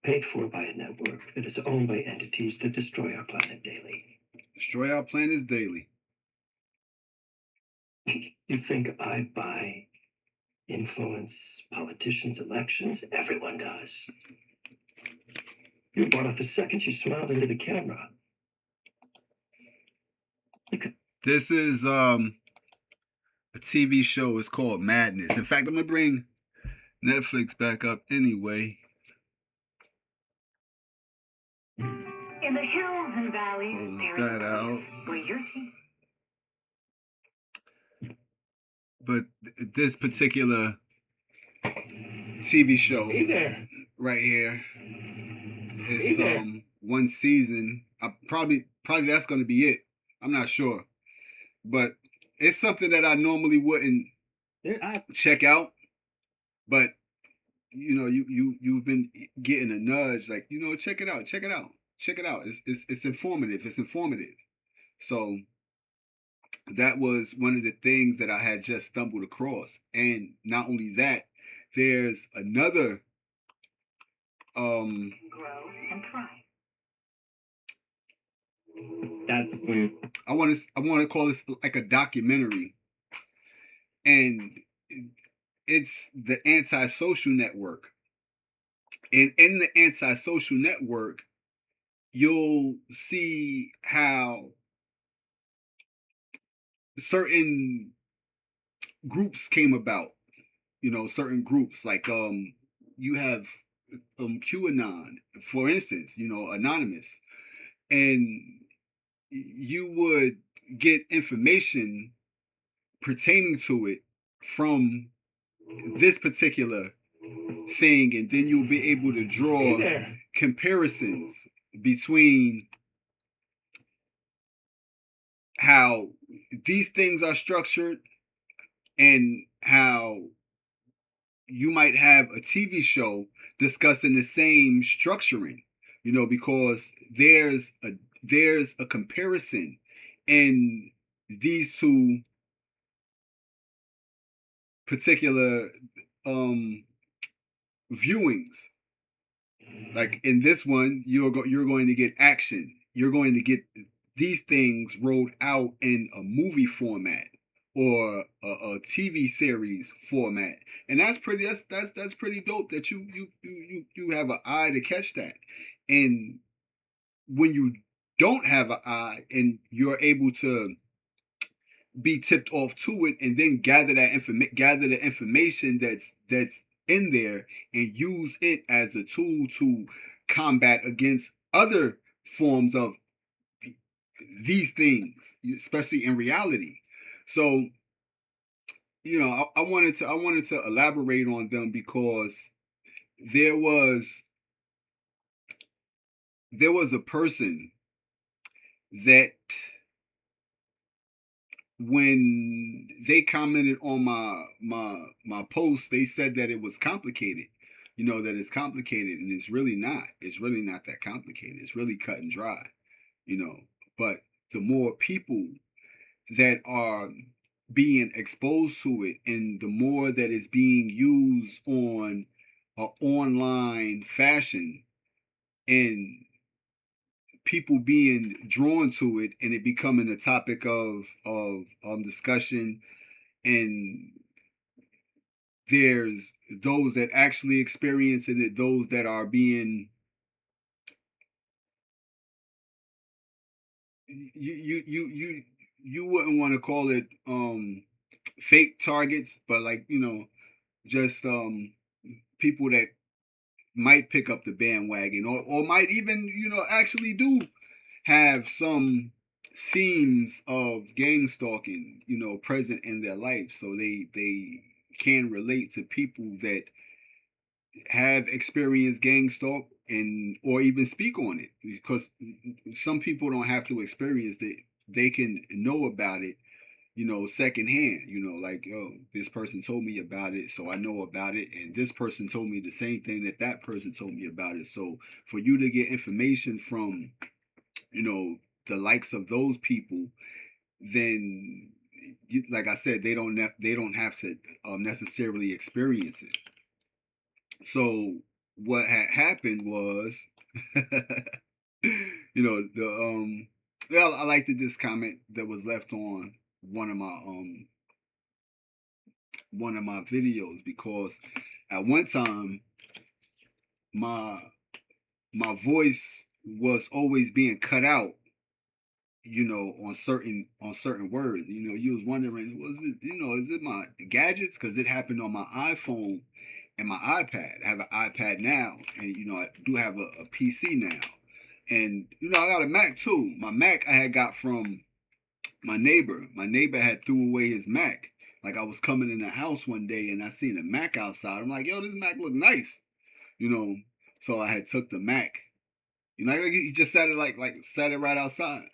paid for by a network that is owned by entities that destroy our planet daily. Destroy our planets daily. You think I buy influence politicians' elections? Everyone does. You bought it the second you smiled into the camera. This is a TV show. It's called Madness. In fact, I'm gonna bring Netflix back up anyway. In the hills and valleys, there is a place where your team. But this particular TV show right here is one season. Probably that's gonna be it. I'm not sure, but it's something that I normally wouldn't check out. But you know, you've been getting a nudge, like, you know, check it out. It's informative. So that was one of the things that I had just stumbled across. And not only that, there's another Grow and thrive. That's weird. I want to call this like a documentary, and it's the Antisocial Network. And in the Antisocial Network, you'll see how certain groups came about. You know, certain groups like you have Qanon, for instance, you know, anonymous, and you would get information pertaining to it from this particular thing, and then you'll be able to draw comparisons between how these things are structured and how you might have a TV show discussing the same structuring, you know, because there's a comparison in these two particular viewings. Like in this one, you're going to get action. You're going to get these things rolled out in a movie format or a TV series format, and that's pretty dope. That you have an eye to catch that, and when you don't have an eye and you're able to be tipped off to it, and then gather the information that's in there and use it as a tool to combat against other forms of these things, especially in reality. So, you know, I wanted to elaborate on them because there was a person that, when they commented on my post, they said that it was complicated. You know, that it's complicated, and it's really not. It's really not that complicated. It's really cut and dry. You know, but the more people that are being exposed to it, and the more that it's being used on an online fashion, and people being drawn to it, and it becoming a topic of discussion, and there's those that actually experience it, those that are being you wouldn't want to call it fake targets, but, like, you know, just people that might pick up the bandwagon, or might even, you know, actually do have some themes of gang stalking, you know, present in their life, so they can relate to people that have experienced gang stalk, and or even speak on it, because some people don't have to experience it. They can know about it, you know, secondhand, you know, like, oh, this person told me about it, so I know about it, and this person told me the same thing that person told me about it. So for you to get information from, you know, the likes of those people, then, like I said, they don't have to necessarily experience it. So what had happened was, you know, well, I liked this comment that was left on one of my videos, because at one time my my voice was always being cut out, on certain words. You was wondering, was it, is it my gadgets? Because it happened on my iPhone and my iPad. I have an iPad now, and I do have a PC now, and I got a Mac too. My Mac I had got from my neighbor. My neighbor had threw away his Mac. Like, I was coming in the house one day and I seen a Mac outside. I'm like, yo, this Mac look nice, you know. So I had took the Mac. He just sat it sat it right outside.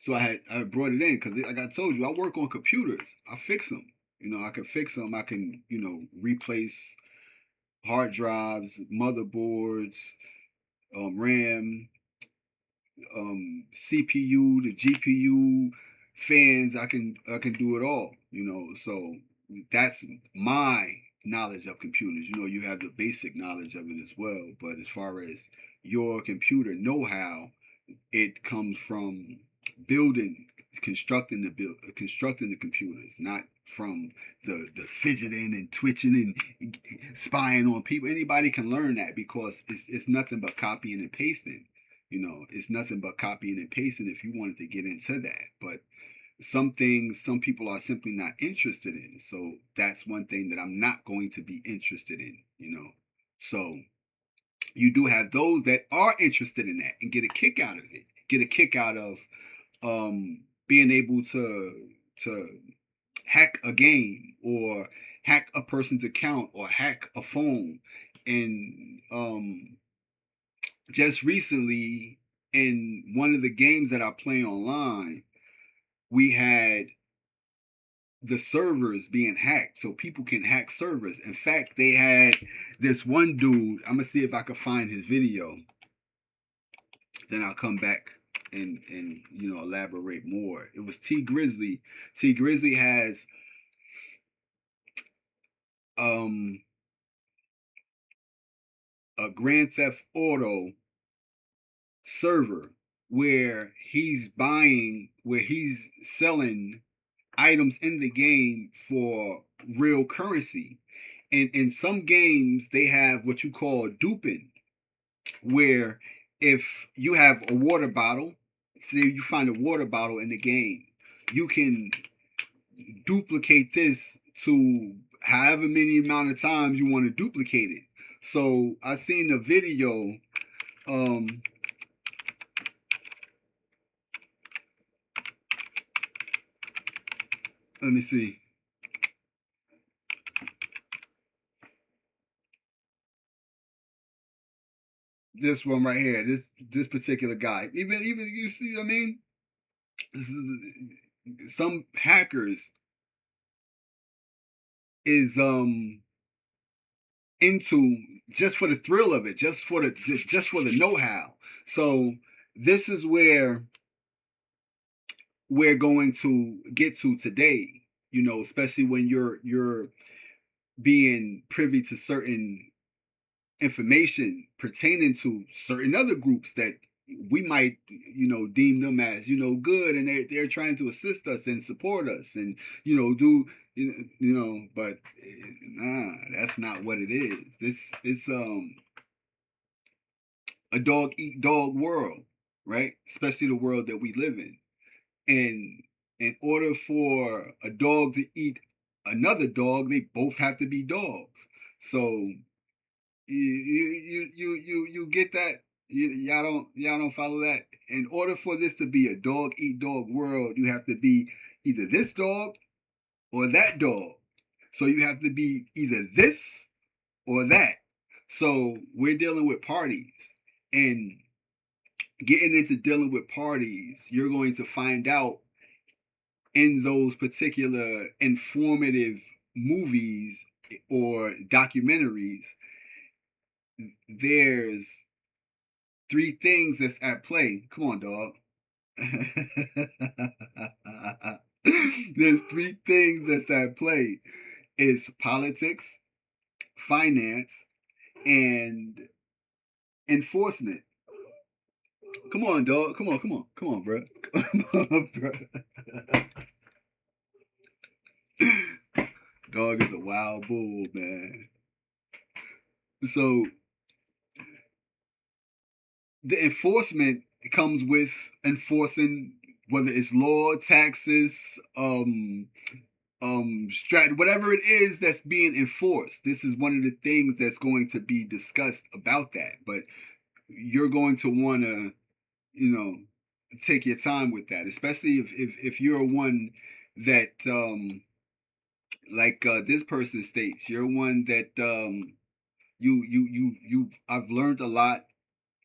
So I brought it in because, like I told you, I work on computers. I fix them. I can fix them. I can replace hard drives, motherboards, RAM, CPU, the GPU, fans. I can do it all. So that's my knowledge of computers. You have the basic knowledge of it as well. But as far as your computer know-how, it comes from building, constructing the computers, not from the fidgeting and twitching and spying on people. Anybody can learn that, because it's nothing but copying and pasting. It's nothing but copying and pasting if you wanted to get into that. But some things, some people are simply not interested in. So that's one thing that I'm not going to be interested in. So you do have those that are interested in that and get a kick out of it. Get a kick out of being able to hack a game, or hack a person's account, or hack a phone. And just recently, in one of the games that I play online, we had the servers being hacked, so people can hack servers. In fact, they had this one dude. I'm gonna see if I can find his video. Then I'll come back and elaborate more. It was T Grizzly. T Grizzly has a Grand Theft Auto server where he's selling items in the game for real currency. And in some games, they have what you call duping, where if you have a water bottle, say you find a water bottle in the game, you can duplicate this to however many amount of times you want to duplicate it. So I seen a video. Let me see. This one right here. This particular guy. Even you see what I mean? Some hackers is into, just for the thrill of it, just for the know-how. So this is where we're going to get to today. Especially when you're being privy to certain information pertaining to certain other groups that we might deem them as good, and they're trying to assist us and support us, and do but nah, that's not what it is. It's a dog eat dog world, right? Especially the world that we live in. And in order for a dog to eat another dog, they both have to be dogs. So you get that? Y'all don't follow that? In order for this to be a dog eat dog world, you have to be either this dog or that dog. So you have to be either this or that. So we're dealing with parties, and getting into dealing with parties, you're going to find out in those particular informative movies or documentaries, there's three things that's at play. Come on, dog. There's three things that's at play. It's politics, finance, and enforcement. Come on, dog. Come on, bro. Come on, bro. Dog is a wild bull, man. So the enforcement comes with enforcing whether it's law, taxes, whatever it is that's being enforced. This is one of the things that's going to be discussed about that. But you're going to want to, take your time with that, especially if you're one that like this person states, you're one that I've learned a lot.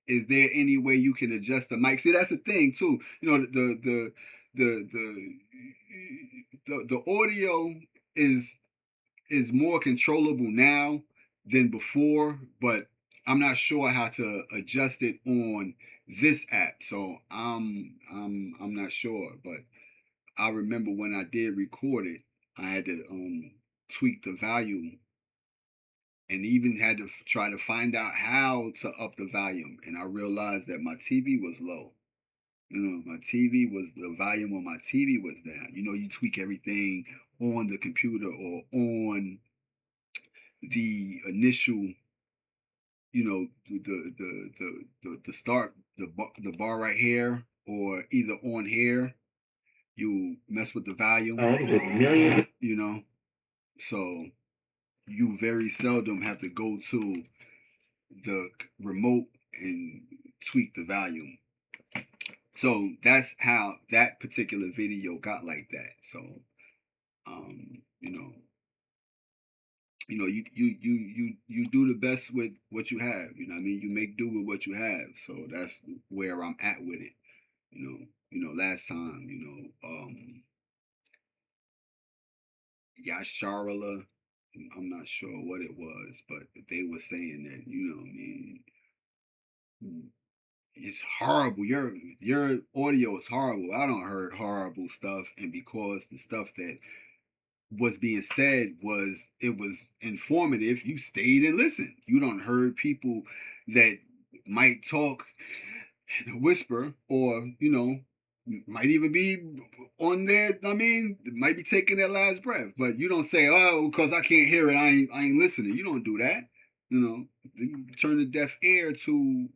Is there any way you can adjust the mic? See, that's the thing too. The the audio is more controllable now than before, but I'm not sure how to adjust it on this app. So I'm not sure, but I remember when I did record it, I had to tweak the volume and even had to try to find out how to up the volume. And I realized that my TV was low. My TV was, the volume on my TV was down. You tweak everything on the computer or on the initial, the start, the bar right here, or either on here, you mess with the volume. With millions. So you very seldom have to go to the remote and tweak the volume. So that's how that particular video got like that. So, you do the best with what you have. I mean, you make do with what you have. So that's where I'm at with it. Last time, Yasharala, I'm not sure what it was, but they were saying that, I mean, it's horrible. Your audio is horrible. I don't heard horrible stuff, and because the stuff that was being said was informative, you stayed and listened. You don't heard people that might talk in a whisper, or might even be on their, I mean, might be taking their last breath, but you don't say, oh, because I can't hear it, I ain't listening. You don't do that. You turn a deaf ear to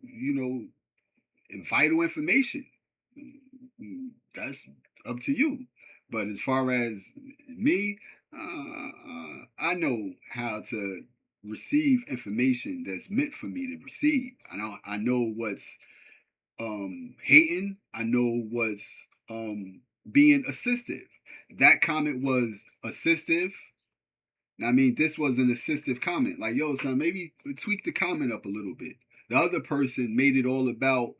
vital information. That's up to you. But as far as me, I know how to receive information that's meant for me to receive. I know what's hating. I know what's being assistive. That comment was assistive. I mean, this was an assistive comment. Like, yo, son, maybe tweak the comment up a little bit. The other person made it all about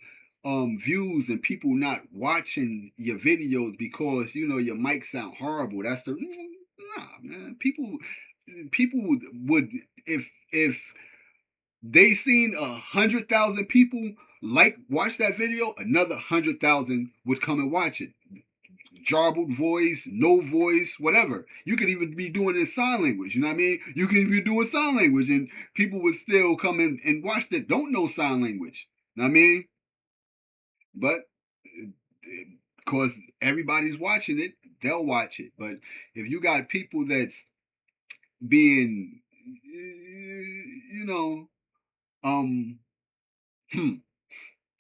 views and people not watching your videos because your mic sound horrible. That's the man. People would, if they seen 100,000 people watch that video, another 100,000 would come and watch it. Jarbled voice, no voice, whatever. You could even be doing it in sign language. You know what I mean? You could be doing sign language, and people would still come in and watch that don't know sign language. You know what I mean? But because everybody's watching it, they'll watch it. But if you got people that's being,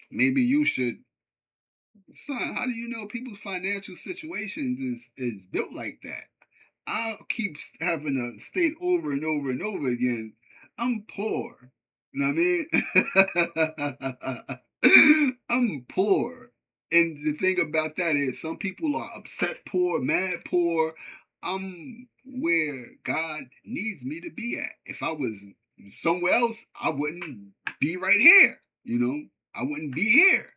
maybe you should, son, how do you know people's financial situations is built like that? I keep having to state over and over and over again, I'm poor. You know what I mean? I'm poor. And the thing about that is some people are upset poor, mad poor. I'm where God needs me to be at. If I was somewhere else, I wouldn't be right here. I wouldn't be here.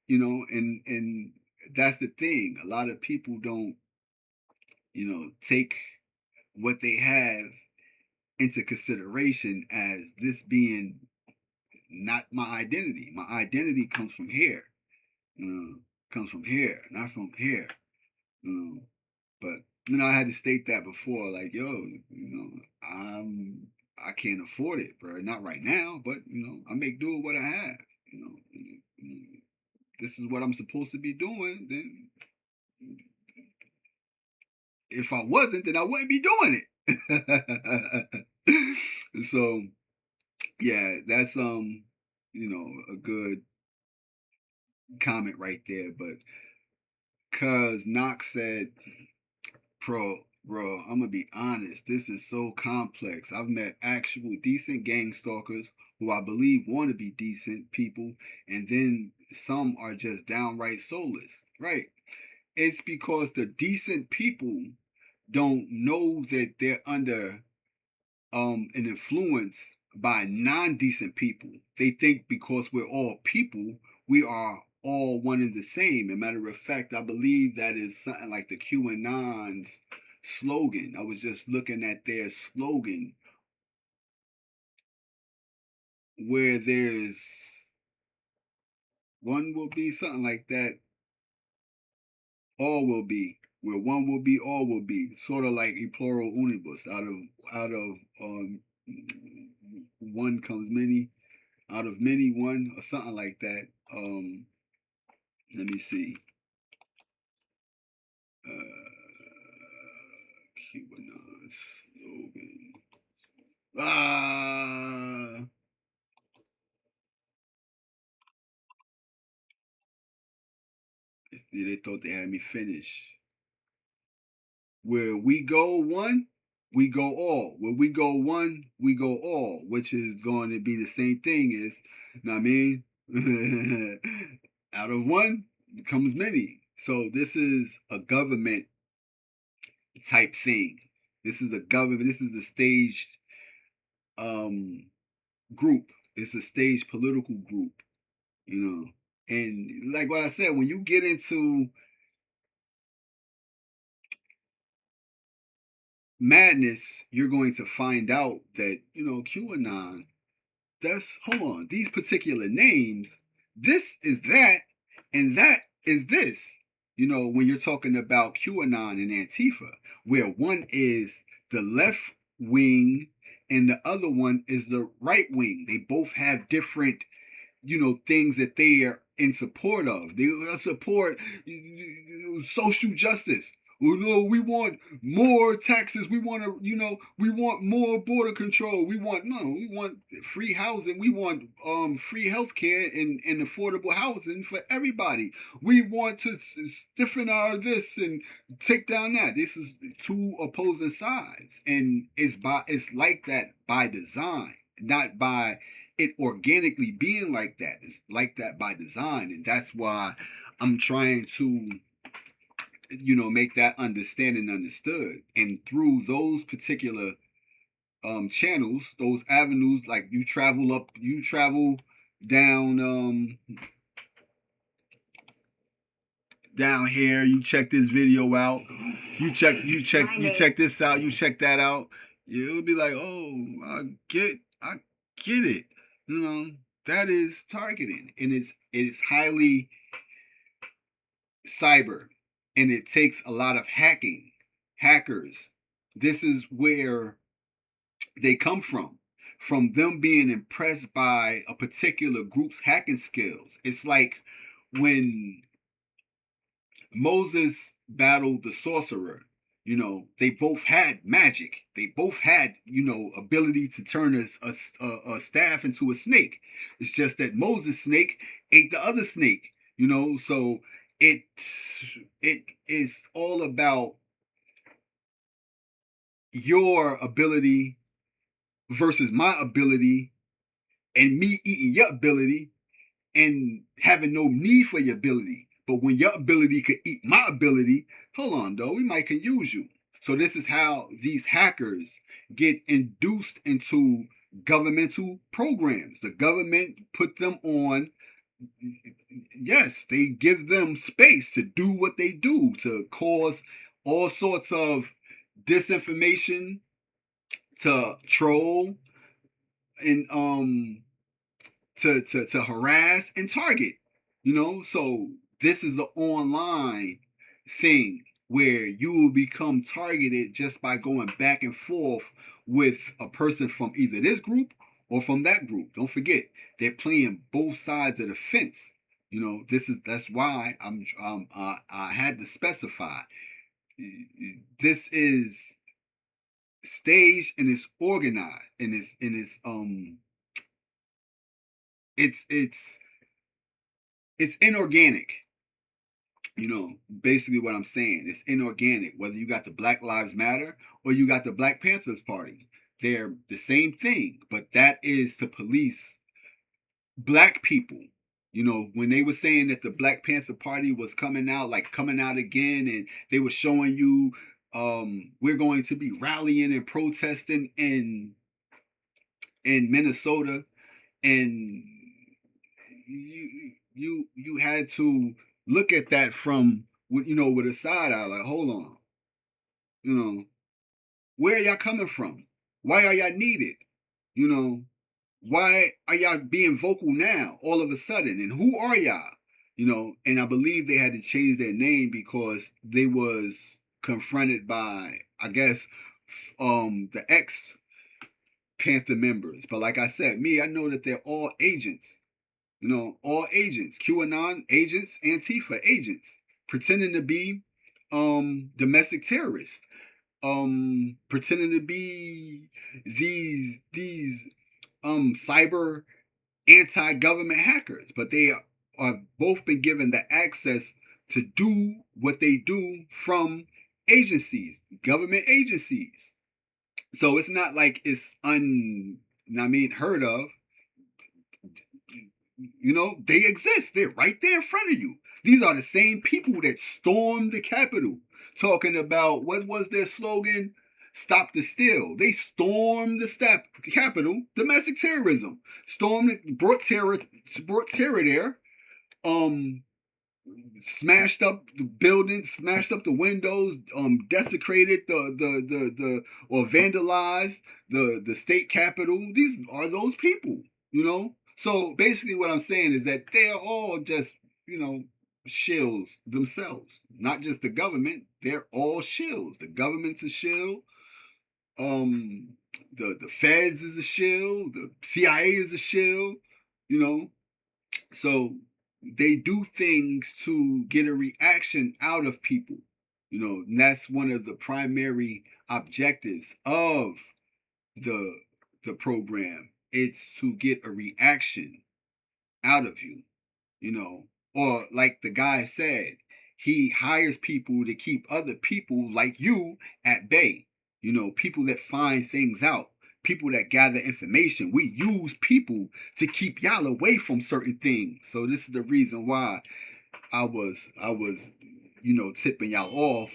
And that's the thing. A lot of people don't, take what they have into consideration as this being not my identity. My identity comes from here. Comes from here, not from here. But I had to state that before, like, yo, I can't afford it, bro. Not right now, but I make do with what I have. This is what I'm supposed to be doing. Then, if I wasn't, then I wouldn't be doing it. So, yeah, that's a good comment right there. But cause Knox said, bro, I'm gonna be honest. This is so complex. I've met actual decent gang stalkers who I believe want to be decent people, and then some are just downright soulless. Right? It's because the decent people don't know that they're under an influence by non-decent people. They think because we're all people, we are all one and the same. As a matter of fact, I believe that is something like the QAnon's slogan. I was just looking at their slogan where there's one will be something like that, all will be. Where one will be, all will be. Sort of like e plural unibus. Out of one comes many. Out of many, one, or something like that. Let me see. QAnon slogan. They thought they had me finish. Where we go one, we go all. Where we go one, we go all, which is going to be the same thing as, you know what I mean? Out of one comes many. So this is a government type thing. This is a government. This is a staged group. It's a staged political group, And like what I said, when you get into madness, you're going to find out that, QAnon, hold on, these particular names, this is that, and that is this. When you're talking about QAnon and Antifa, where one is the left wing and the other one is the right wing. They both have different, things that they are in support of. They support social justice. We want more taxes. We want to, we want more border control. We want free housing. We want free healthcare and affordable housing for everybody. We want to stiffen our this and take down that. This is two opposing sides, and it's like that by design, not by it organically being like that. It's like that by design, and that's why I'm trying to make that understanding understood. And through those particular channels, those avenues, like you travel down down here, you check this video out, you check this out, you check that out, you'll be like, oh, I get it. That is targeting, and it's highly cyber, and it takes a lot of hackers. This is where they come from them being impressed by a particular group's hacking skills. It's like when Moses battled the sorcerer. They both had magic. They both had, ability to turn a staff into a snake. It's just that Moses' snake ate the other snake. So it is all about your ability versus my ability, and me eating your ability and having no need for your ability. But when your ability could eat my ability, hold on though, we might can use you. So this is how these hackers get induced into governmental programs. The government put them on. Yes, they give them space to do what they do, to cause all sorts of disinformation, to troll, and to harass and target. So this is an online thing where you will become targeted just by going back and forth with a person from either this group or from that group. Don't forget, they're playing both sides of the fence. That's why I had to specify. This is staged and it's organized and it's inorganic. Basically what I'm saying. It's inorganic. Whether you got the Black Lives Matter or you got the Black Panthers Party, they're the same thing. But that is to police black people. When they were saying that the Black Panther Party was coming out again, and they were showing you, we're going to be rallying and protesting in Minnesota, and you had to look at that from with a side eye, like, hold on, where are y'all coming from? Why are y'all needed? Why are y'all being vocal now all of a sudden? And who are y'all? And I believe they had to change their name because they was confronted by, I guess, the ex Panther members. But like I said, I know that they're all agents. All agents, QAnon agents, Antifa agents, pretending to be domestic terrorists, pretending to be these cyber anti-government hackers, but they are both been given the access to do what they do from agencies, government agencies. So it's not like it's heard of. They exist. They're right there in front of you. These are the same people that stormed the Capitol, talking about, what was their slogan? Stop the steal. They stormed the Capitol, domestic terrorism. Brought terror there. Smashed up the buildings, smashed up the windows, desecrated or vandalized the state capitol. These are those people, So basically, what I'm saying is that they're all just, shills themselves. Not just the government; they're all shills. The government's a shill. The feds is a shill. The CIA is a shill. So they do things to get a reaction out of people, and that's one of the primary objectives of the program. It's to get a reaction out of you, or like the guy said, he hires people to keep other people like you at bay, people that find things out, people that gather information. We use people to keep y'all away from certain things. So this is the reason why I was tipping y'all off,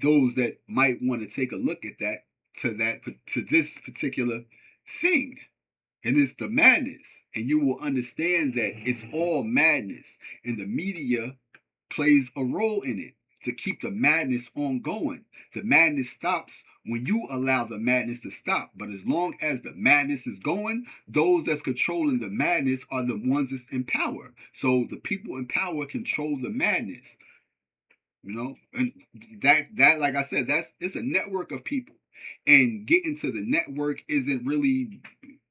those that might want to take a look at to this particular thing. And it's the madness. And you will understand that it's all madness. And the media plays a role in it to keep the madness ongoing. The madness stops when you allow the madness to stop. But as long as the madness is going, those that's controlling the madness are the ones that's in power. So the people in power control the madness. And that like I said, it's a network of people. And getting to the network isn't really,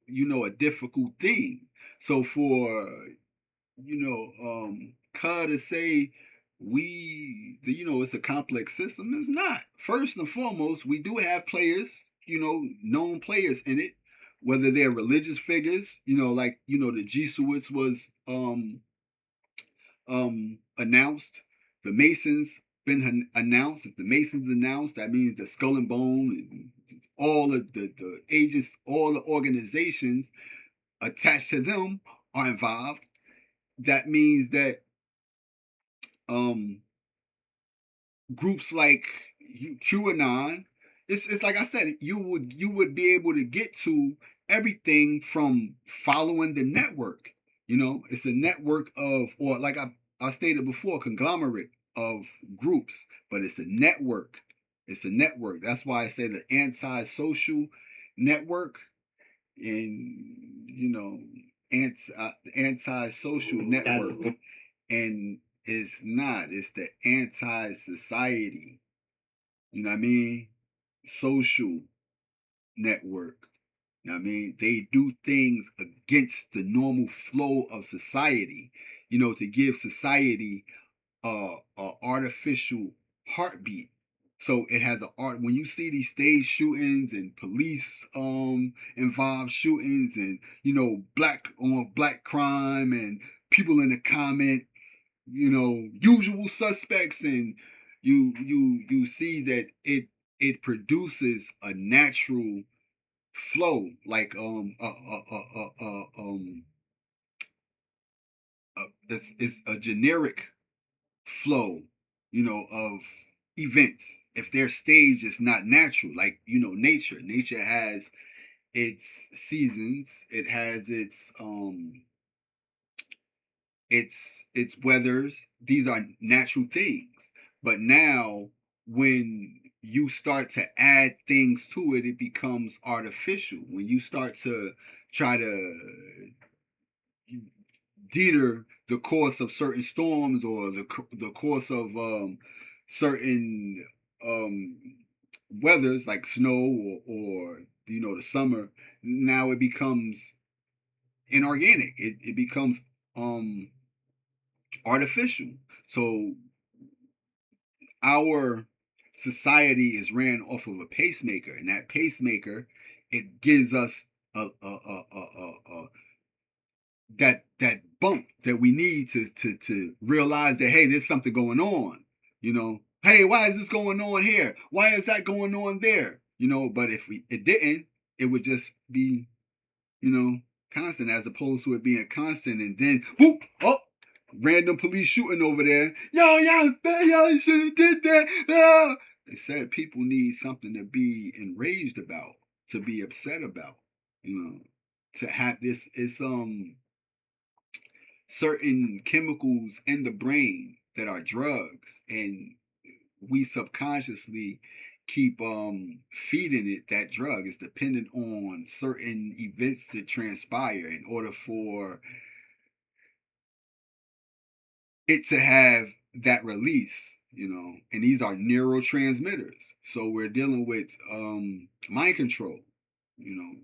a difficult thing. So for to say it's a complex system, is not. First and foremost, we do have players, known players in it, whether they're religious figures, like the Jesuits was announced, the Masons been announced. If the Masons announced, that means the Skull and Bone and all of the agents, all the organizations attached to them are involved. That means that groups like QAnon, it's like I said, you would be able to get to everything from following the network. It's a network of, or like I stated before, conglomerate of groups, but it's a network. It's a network. That's why I say the anti-social network, and anti-social network. And It's not. It's the anti-society. You know what I mean? Social network. You know what I mean? They do things against the normal flow of society, to give society a artificial heartbeat. So it has a art. When you see these stage shootings and police involved shootings, and black on black crime, and people in the comment, usual suspects, and you see that it produces a natural flow, like it's a generic flow, of events. If their stage is not natural, like nature has its seasons, it has its its weathers. These are natural things. But now, when you start to add things to it, it becomes artificial. When you start to try to deter the course of certain storms, or the course of certain um, weathers, like snow, or the summer, now it becomes inorganic. It becomes um, artificial. So our society is ran off of a pacemaker, and that pacemaker, it gives us a that bump that we need to realize that, hey, there's something going on. Hey, why is this going on here? Why is that going on there? But if it didn't, it would just be constant, as opposed to it being constant, and then whoop, oh, random police shooting over there. Yo, y'all should have did that. Ah. They said people need something to be enraged about, to be upset about, to have this. It's certain chemicals in the brain that are drugs, and we subconsciously keep feeding it that drug. Is dependent on certain events to transpire in order for it to have that release, and these are neurotransmitters. So we're dealing with mind control. you know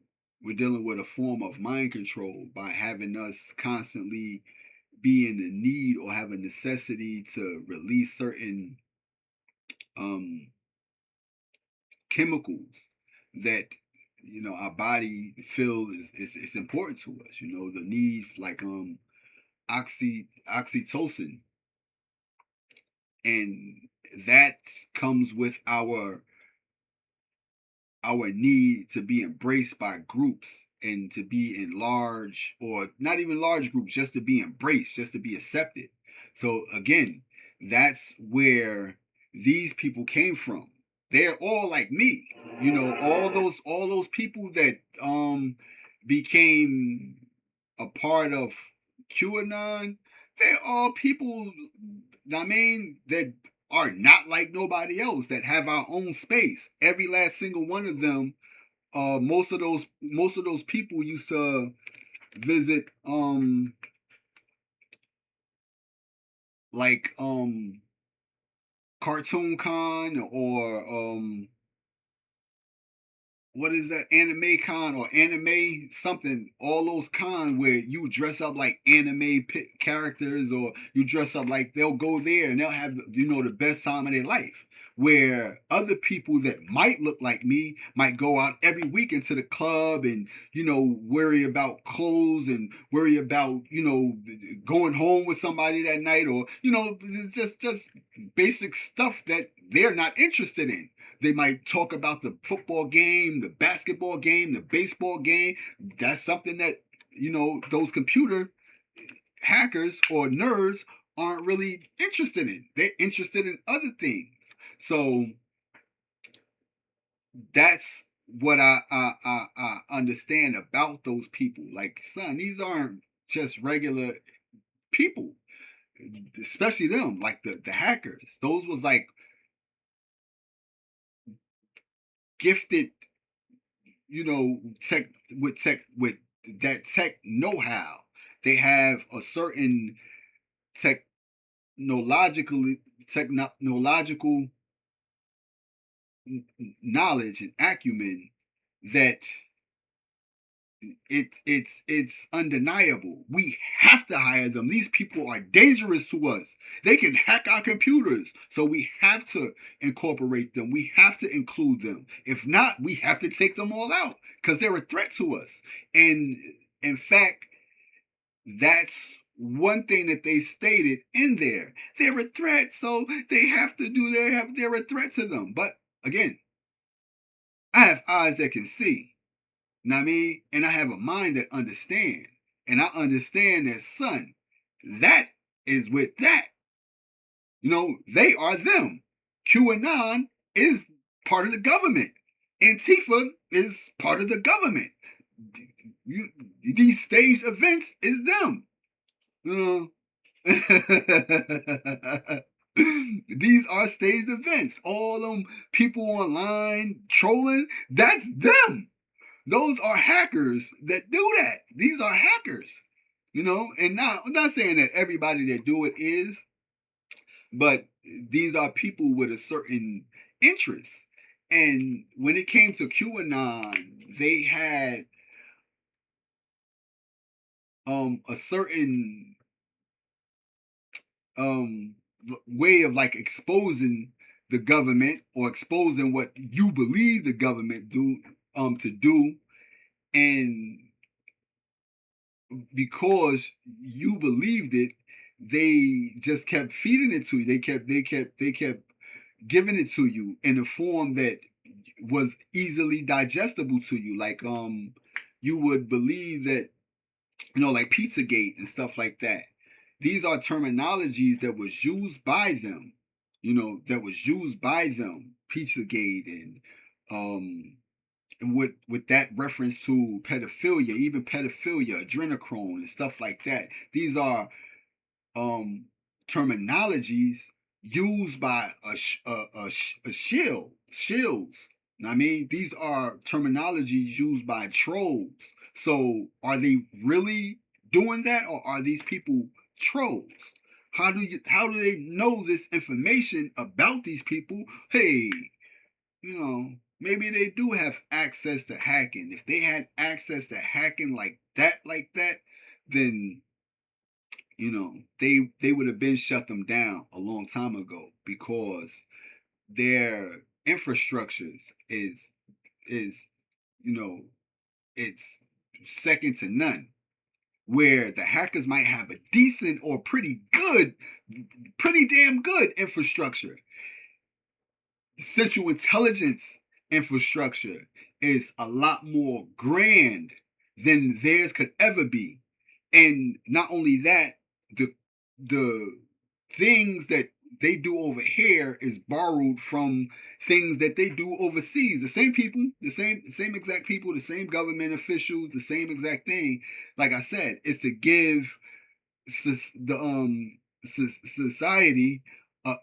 we're dealing with a form of mind control by having us constantly be in the need or have a necessity to release certain um, chemicals that our body feels is important to us. The need, like oxytocin, and that comes with our need to be embraced by groups, and to be in large, or not even large groups, just to be embraced, just to be accepted. So again, that's where these people came from. They're all like me. All those people that became a part of QAnon, they're all people, that are not like nobody else, that have our own space. Every last single one of them. Most of those people used to visit, like Cartoon Con, or what is that, anime con, or anime something, all those cons where you dress up like anime characters, or you dress up like, they'll go there and they'll have the best time of their life, where other people that might look like me might go out every week into the club, and worry about clothes, and worry about going home with somebody that night, or just basic stuff that they're not interested in. They might talk about the football game, the basketball game, the baseball game. That's something that, those computer hackers or nerds aren't really interested in. They're interested in other things. So that's what I understand about those people. Like, son, these aren't just regular people, especially them, like the hackers. Those was like gifted, tech with that tech know-how. They have a certain technological knowledge and acumen that it's undeniable. We have to hire them. These people are dangerous to us. They can hack our computers, so we have to incorporate them. We have to include them. If not, we have to take them all out because they're a threat to us. And in fact, that's one thing that they stated in there. They're a threat, so they have to do they're a threat to them. But again, I have eyes that can see. Know what I mean? And I have a mind that understands. And I understand that, son, that is with that. You know, they are them. QAnon is part of the government. Antifa is part of the government. These staged events is them. You know. These are staged events. All them people online trolling, that's them. Those are hackers that do that. These are hackers, you know. And now, I'm not saying that everybody that do it is, but these are people with a certain interest. And when it came to QAnon, they had a certain way of like exposing the government or exposing what you believe the government to do, and because you believed it, they just kept feeding it to you. They kept giving it to you in a form that was easily digestible to you. Like you would believe that, you know, like Pizzagate and stuff like that. These are terminologies that was used by them, you know, Pizzagate and with that reference to pedophilia, even pedophilia, adrenochrome, and stuff like that. These are terminologies used by shields. You know what I mean? These are terminologies used by trolls. So are they really doing that, or are these people trolls? How do they know this information about these people? Hey, you know, maybe they do have access to hacking. If they had access to hacking like that, then, you know, they would have been shut them down a long time ago, because their infrastructures is you know, it's second to none. Where the hackers might have a decent or pretty damn good infrastructure. Central intelligence infrastructure is a lot more grand than theirs could ever be. And not only that, the things that they do over here is borrowed from things that they do overseas. The same people, the same exact people, the same government officials, the same exact thing. Like I said, it's to give the society a,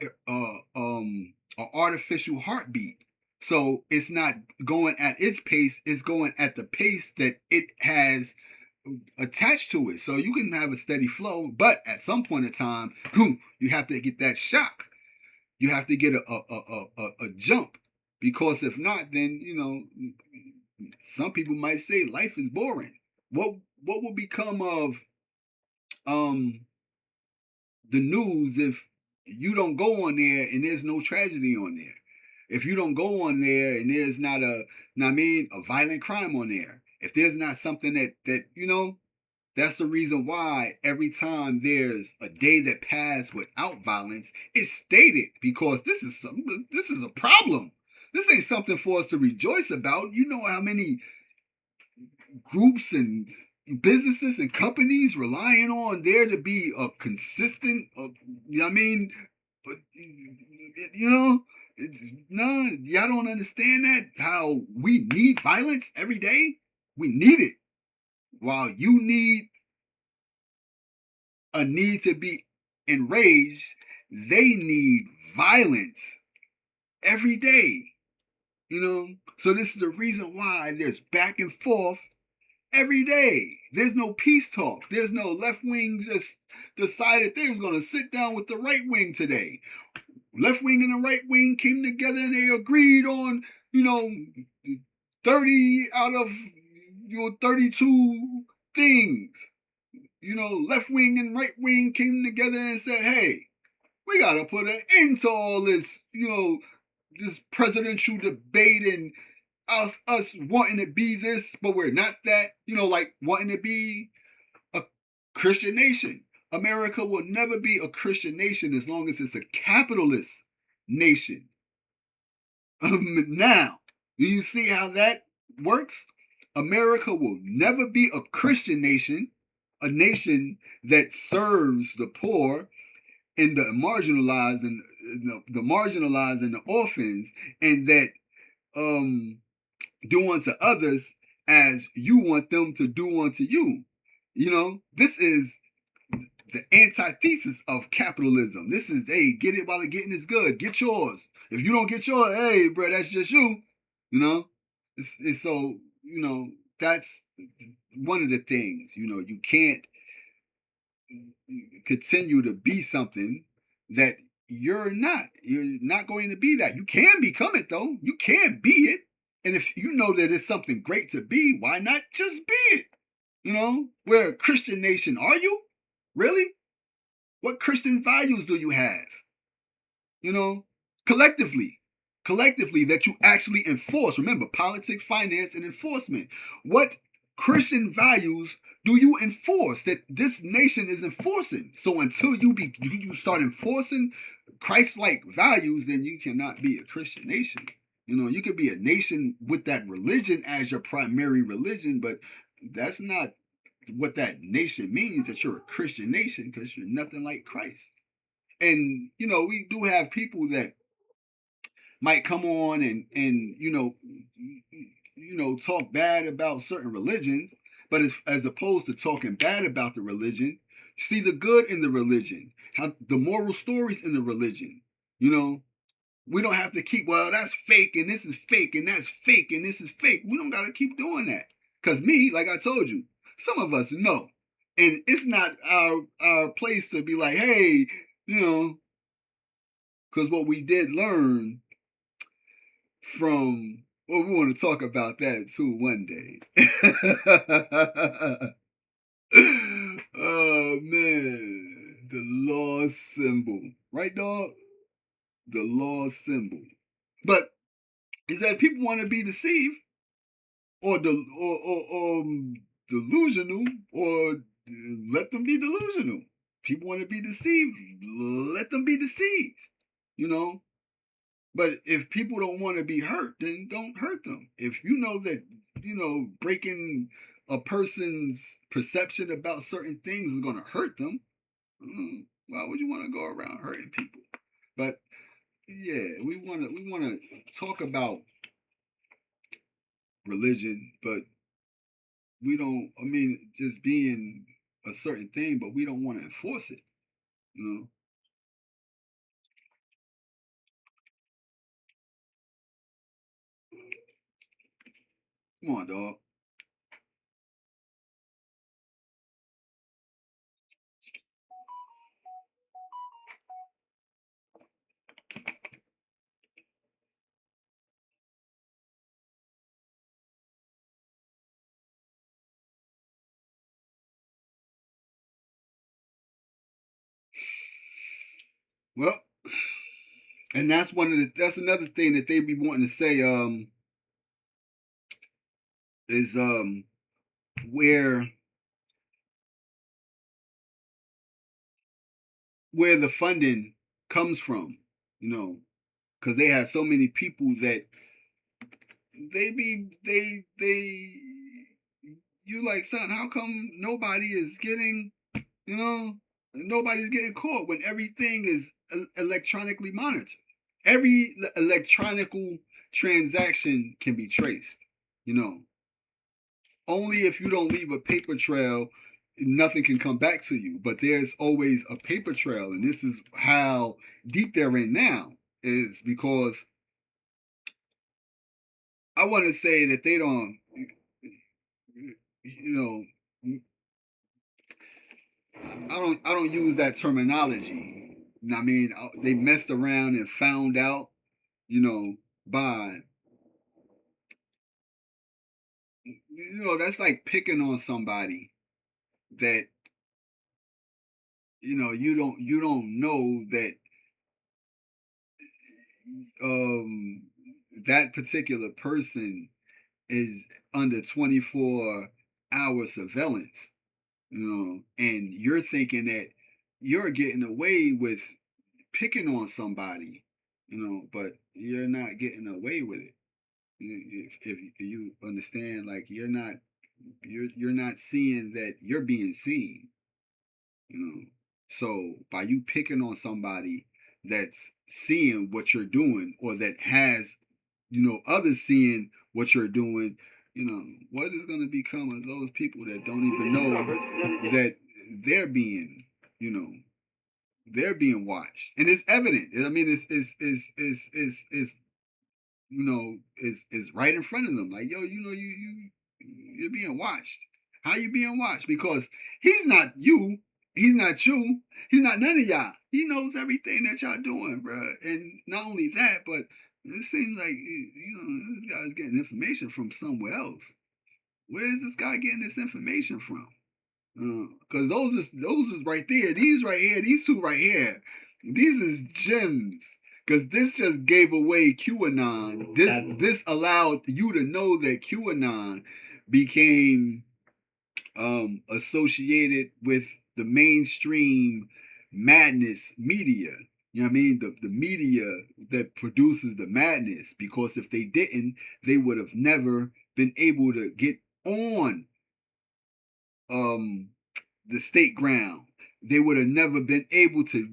an artificial heartbeat. So it's not going at its pace; it's going at the pace that it has attached to it. So you can have a steady flow, but at some point in time, boom, you have to get that shock. You have to get a jump, because if not, then, you know, some people might say life is boring. What will become of the news if you don't go on there and there's no tragedy on there? If you don't go on there and there's not a violent crime on there, if there's not something that you know, that's the reason why every time there's a day that passed without violence, it's stated, because this is a problem. This ain't something for us to rejoice about. You know how many groups and businesses and companies relying on there to be a consistent, you know what I mean? You know, no, y'all don't understand that, how we need violence every day. We need it. While you need a need to be enraged, they need violence every day. You know, so this is the reason why there's back and forth every day. There's no peace talk. There's no left wing just decided they was going to sit down with the right wing today. Left wing and the right wing came together and they agreed on, 30 out of 32 things. Left wing and right wing came together and said, hey, we got to put an end to all this, this presidential debate and us wanting to be this, but we're not that, like wanting to be a Christian nation. America will never be a Christian nation as long as it's a capitalist nation. Now, do you see how that works? America will never be a Christian nation, a nation that serves the poor and the marginalized and the orphans, and that do unto others as you want them to do unto you. This is the antithesis of capitalism. This is, hey, get it while the getting is good. Get yours. If you don't get yours, hey, bro, that's just you. It's so, that's one of the things. You can't continue to be something that you're not. You're not going to be that. You can become it, though. You can be it. And if you know that it's something great to be, why not just be it? We're a Christian nation. Are you? Really? What Christian values do you have? Collectively that you actually enforce. Remember, politics, finance, and enforcement. What Christian values do you enforce that this nation is enforcing? So until you start enforcing Christ-like values, then you cannot be a Christian nation. You could be a nation with that religion as your primary religion, but that's not what that nation means, that you're a Christian nation, because you're nothing like Christ. And, we do have people that might come on and talk bad about certain religions, but as opposed to talking bad about the religion, see the good in the religion, have the moral stories in the religion. We don't have to keep, well, that's fake and this is fake and that's fake and this is fake. We don't got to keep doing that. Because like I told you, some of us know. And it's not our place to be like, hey, because what we did learn from, well, we want to talk about that too one day. Oh, man. The law symbol. Right, dog? The law symbol. But is that people want to be deceived or delusional, or let them be delusional. People want to be deceived, let them be deceived. But if people don't want to be hurt, then don't hurt them. If you know that breaking a person's perception about certain things is going to hurt them, why would you want to go around hurting people? But yeah, we want to talk about religion, but we don't, just being a certain thing, but we don't want to enforce it, Come on, dog. Well, and that's that's another thing that they be wanting to say, is where the funding comes from, because they have so many people that you like, son, how come nobody is getting, nobody's getting caught when everything is electronically monitored? Every electronical transaction can be traced, only if you don't leave a paper trail, nothing can come back to you. But there's always a paper trail, and this is how deep they're in now, is because I want to say that they don't, you know, I don't use that terminology. You know what I mean? They messed around and found out, by that's like picking on somebody that you don't know that um that particular person is under 24-hour surveillance, and you're thinking that you're getting away with picking on somebody, but you're not getting away with it. If you understand, like you're not seeing that you're being seen, you know. So by you picking on somebody that's seeing what you're doing, or that has, others seeing what you're doing, what is going to become of those people that don't even know that they're being, you know, they're being watched, and it's evident. I mean, it's right in front of them. Like, yo, you're being watched. How you being watched? Because he's not you. He's not you. He's not none of y'all. He knows everything that y'all doing, bro. And not only that, but it seems like this guy's getting information from somewhere else. Where is this guy getting this information from? Because those is right there. These right here. These two right here. These is gems. Because this just gave away QAnon. This allowed you to know that QAnon became associated with the mainstream madness media. You know what I mean? The media that produces the madness. Because if they didn't, they would have never been able to get on the state ground. They would have never been able to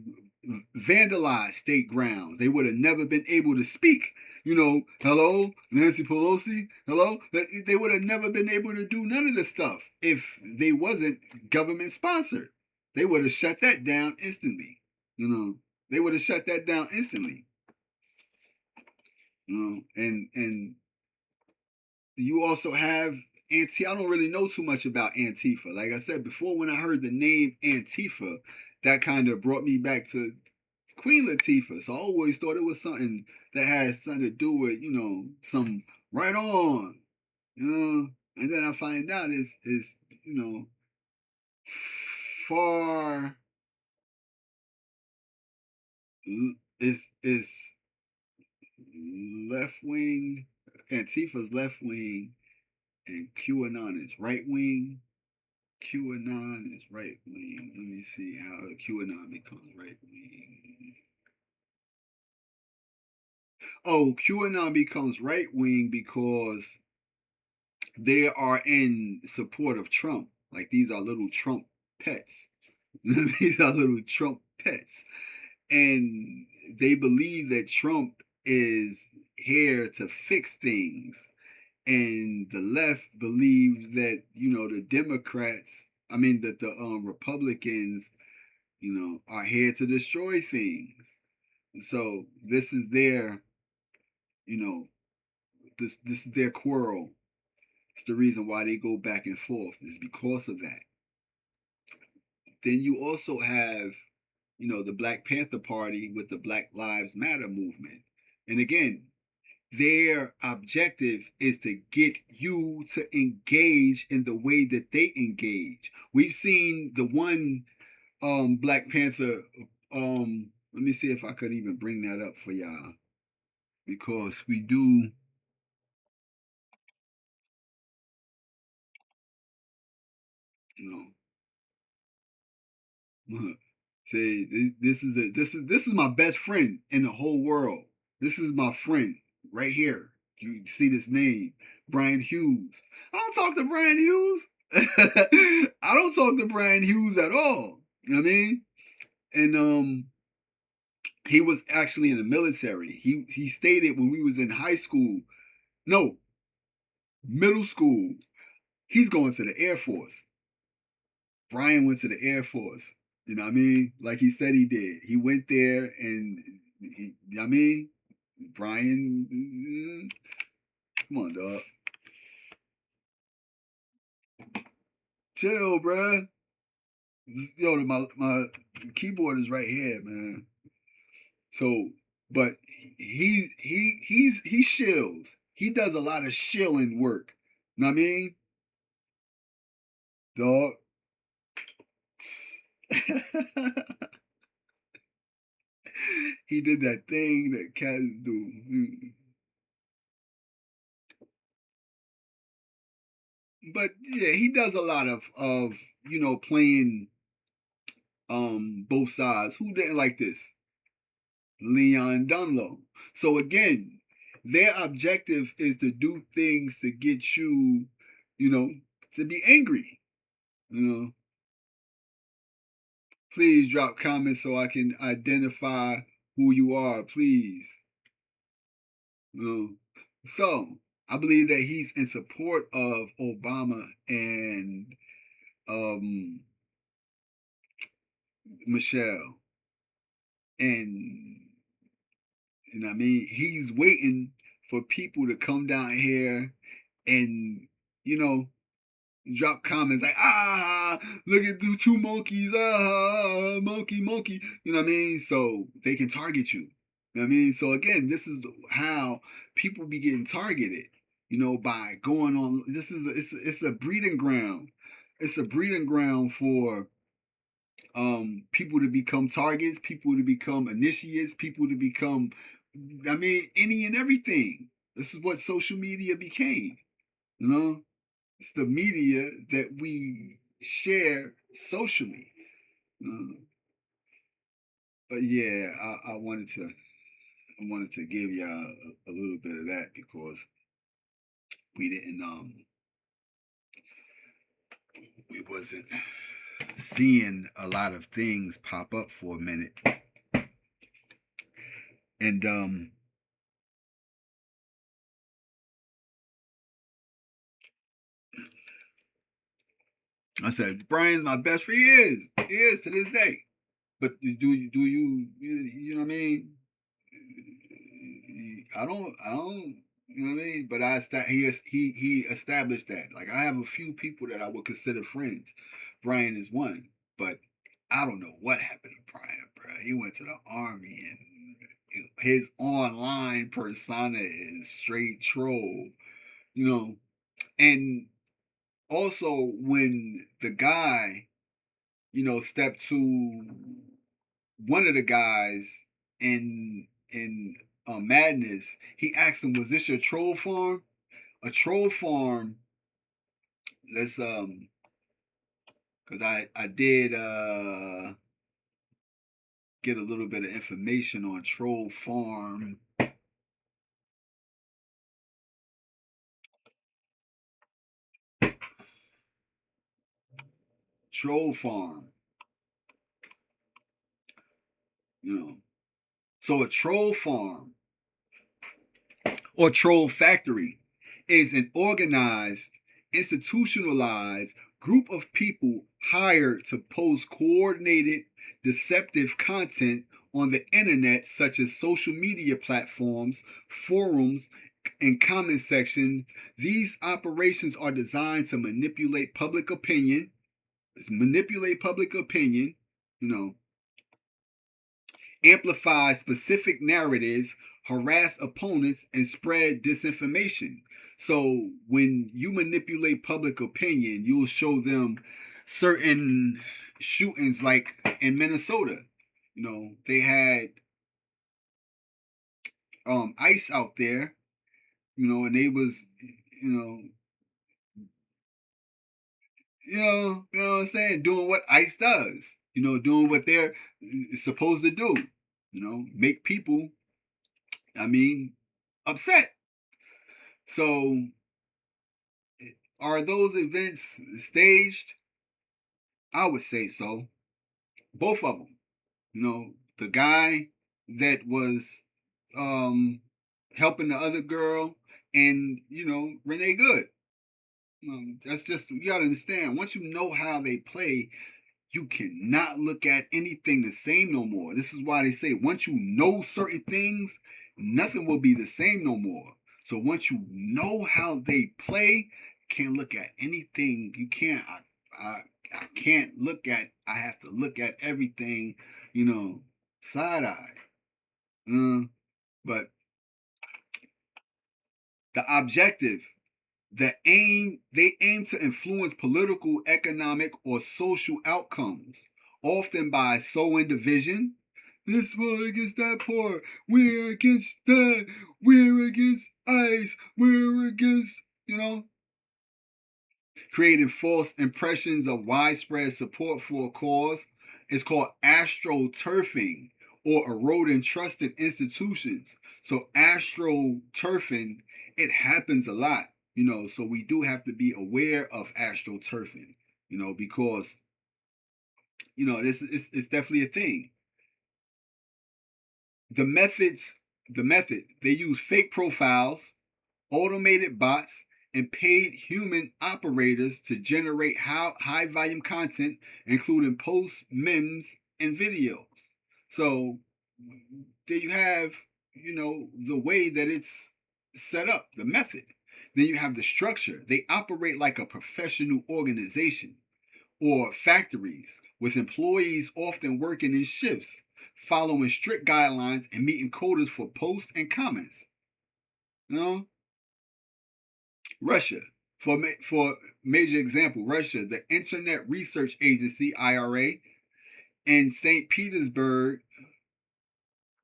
vandalize state grounds. They would have never been able to speak. Hello, Nancy Pelosi, hello. They would have never been able to do none of this stuff if they wasn't government sponsored. They would have shut that down instantly. They would have shut that down instantly. And you also have I don't really know too much about Antifa. Like I said before, when I heard the name Antifa, that kind of brought me back to Queen Latifah. So I always thought it was something that had something to do with, some right on, And then I find out is far is left wing. Antifa's left wing, and QAnon is right wing. QAnon is right wing. Let me see how QAnon becomes right wing. Oh, QAnon becomes right wing because they are in support of Trump. Like, these are little Trump pets. These are little Trump pets. And they believe that Trump is here to fix things. And the left believes that, the Democrats, that the Republicans, are here to destroy things. So this is their, this is their quarrel. It's the reason why they go back and forth, is because of that. Then you also have, the Black Panther Party with the Black Lives Matter movement. And again, their objective is to get you to engage in the way that they engage. We've seen the one Black Panther. Let me see if I could even bring that up for y'all, because we do. You know, say this is my best friend in the whole world. This is my friend right here. You see this name, Brian Hughes. I don't talk to Brian Hughes. I don't talk to Brian Hughes at all. You know what I mean? And he was actually in the military. He stated when we was in high school, no, middle school, he's going to the Air Force. Brian went to the Air Force. You know what I mean? Like he said he did. He went there, and you know what I mean? Brian, come on, dog. Chill, bruh. Yo, my keyboard is right here, man. So, but he shills. He does a lot of shilling work. Know what I mean? Dog. He did that thing that cats do. But yeah, he does a lot of playing both sides. Who didn't like this? Leon Dunlo. So again, their objective is to do things to get you, to be angry. Please drop comments so I can identify who you are, please. So I believe that he's in support of Obama and Michelle. And what I mean? He's waiting for people to come down here and, drop comments like, look at the two monkeys, monkey, you know what I mean? So they can target you. You know what I mean? So again, this is how people be getting targeted, by going on. It's a breeding ground. It's a breeding ground for people to become targets, people to become initiates, people to become, any and everything. This is what social media became. It's the media that we share socially. But yeah, I wanted to give y'all a little bit of that because we didn't we wasn't seeing a lot of things pop up for a minute. And I said, Brian's my best friend. He is to this day. But do you know what I mean? I don't you know what I mean? But he established that. Like I have a few people that I would consider friends. Brian is one, but I don't know what happened to Brian, bro. He went to the army and his online persona is straight troll, And also when the guy, stepped to one of the guys in Madness, he asked him, "Was this your troll farm?" A troll farm. Let's because I did get a little bit of information on troll farm. Troll farm. So a troll farm or troll factory is an organized, institutionalized group of people hired to post coordinated, deceptive content on the internet, such as social media platforms, forums, and comment sections. These operations are designed to manipulate public opinion, amplify specific narratives, harass opponents, and spread disinformation. So when you manipulate public opinion, you'll show them certain shootings, like in Minnesota. They had ICE out there, and they was, what I'm saying, doing what ICE does, doing what they're supposed to do, make people, upset. So, are those events staged? I would say so. Both of them. The guy that was helping the other girl, and Renee Good. That's just, you gotta understand. Once you know how they play, you cannot look at anything the same no more. This is why they say once you know certain things, nothing will be the same no more. So once you know how they play, can't look at anything. You can't. I can't look at. I have to look at everything, side eye. But the objective, they aim to influence political, economic, or social outcomes, often by sowing division. This poor against that poor. We're against that. We're against ICE. We're against, creating false impressions of widespread support for a cause. It's called astroturfing, or eroding trust in institutions. So astroturfing, it happens a lot, so we do have to be aware of astroturfing, because this is it's definitely a thing. The method, they use fake profiles, automated bots, and paid human operators to generate high volume content, including posts, memes, and videos. So there you have, the way that it's set up, the method. Then you have the structure. They operate like a professional organization or factories, with employees often working in shifts, following strict guidelines and meeting quotas for posts and comments. Russia, for major example, Russia, the Internet Research Agency (IRA) in St. Petersburg.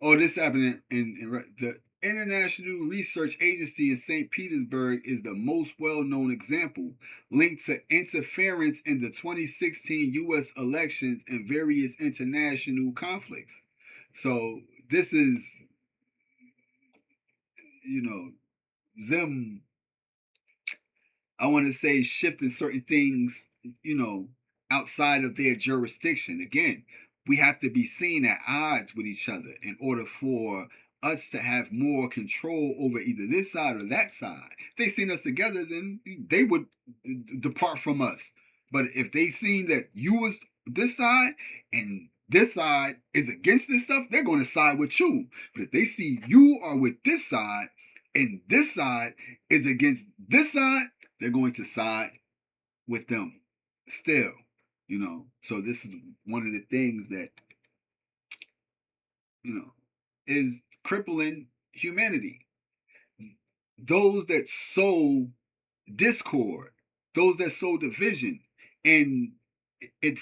Oh, this happened in the International Research Agency in St. Petersburg is the most well-known example, linked to interference in the 2016 U.S. elections and various international conflicts. So this is, them, I want to say, shifting certain things, outside of their jurisdiction. Again, we have to be seen at odds with each other in order for us to have more control over either this side or that side. If they seen us together, then they would depart from us. But if they seen that you was this side and this side is against this stuff, they're going to side with you. But if they see you are with this side and this side is against this side, they're going to side with them still, So this is one of the things that, is crippling humanity. Those that sow discord, those that sow division, and it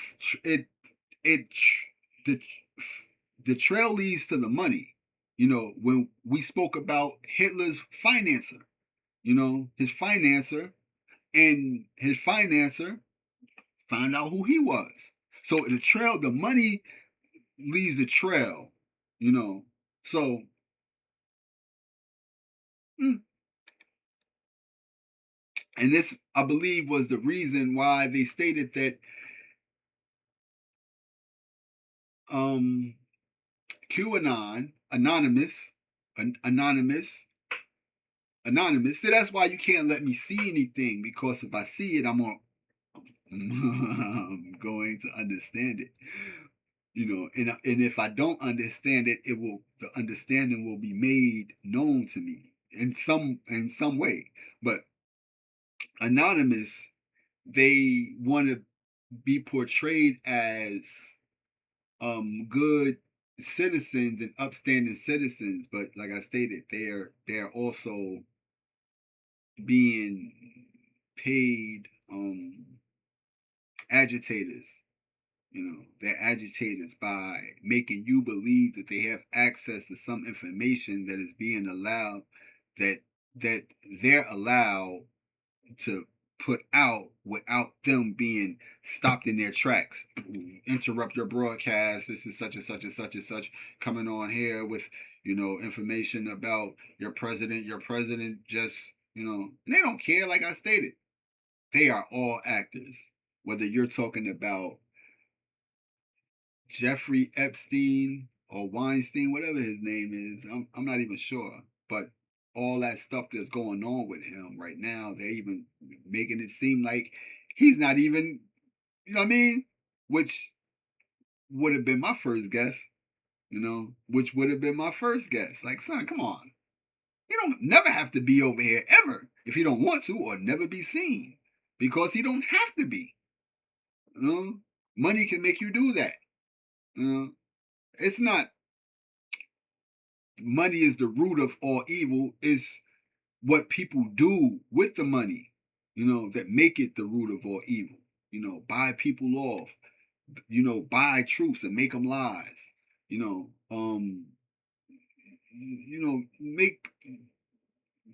the trail leads to the money. When we spoke about Hitler's financer, his financer, and his financer found out who he was. So the money leads the trail, So, and this, I believe, was the reason why they stated that QAnon, anonymous. So that's why you can't let me see anything, because if I see it, I'm going to understand it. And if I don't understand it, the understanding will be made known to me in some way. But anonymous, they want to be portrayed as good citizens and upstanding citizens, but like I stated, they're also being paid agitators. They're agitators by making you believe that they have access to some information that is being allowed, that they're allowed to put out without them being stopped in their tracks. Interrupt your broadcast. This is such and such and such and such coming on here with, information about your president. Your president just, and they don't care. Like I stated, they are all actors. Whether you're talking about Jeffrey Epstein or Weinstein, whatever his name is, I'm not even sure. But all that stuff that's going on with him right now, they're even making it seem like he's not even, which would have been my first guess, Like, son, come on. You don't never have to be over here, ever. if he don't want to, or never be seen, because he don't have to be. You know, money can make you do that. You know, it's not money is the root of all evil. It's what people do with the money, that make it the root of all evil. Buy people off, buy truths and make them lies. You know, um, make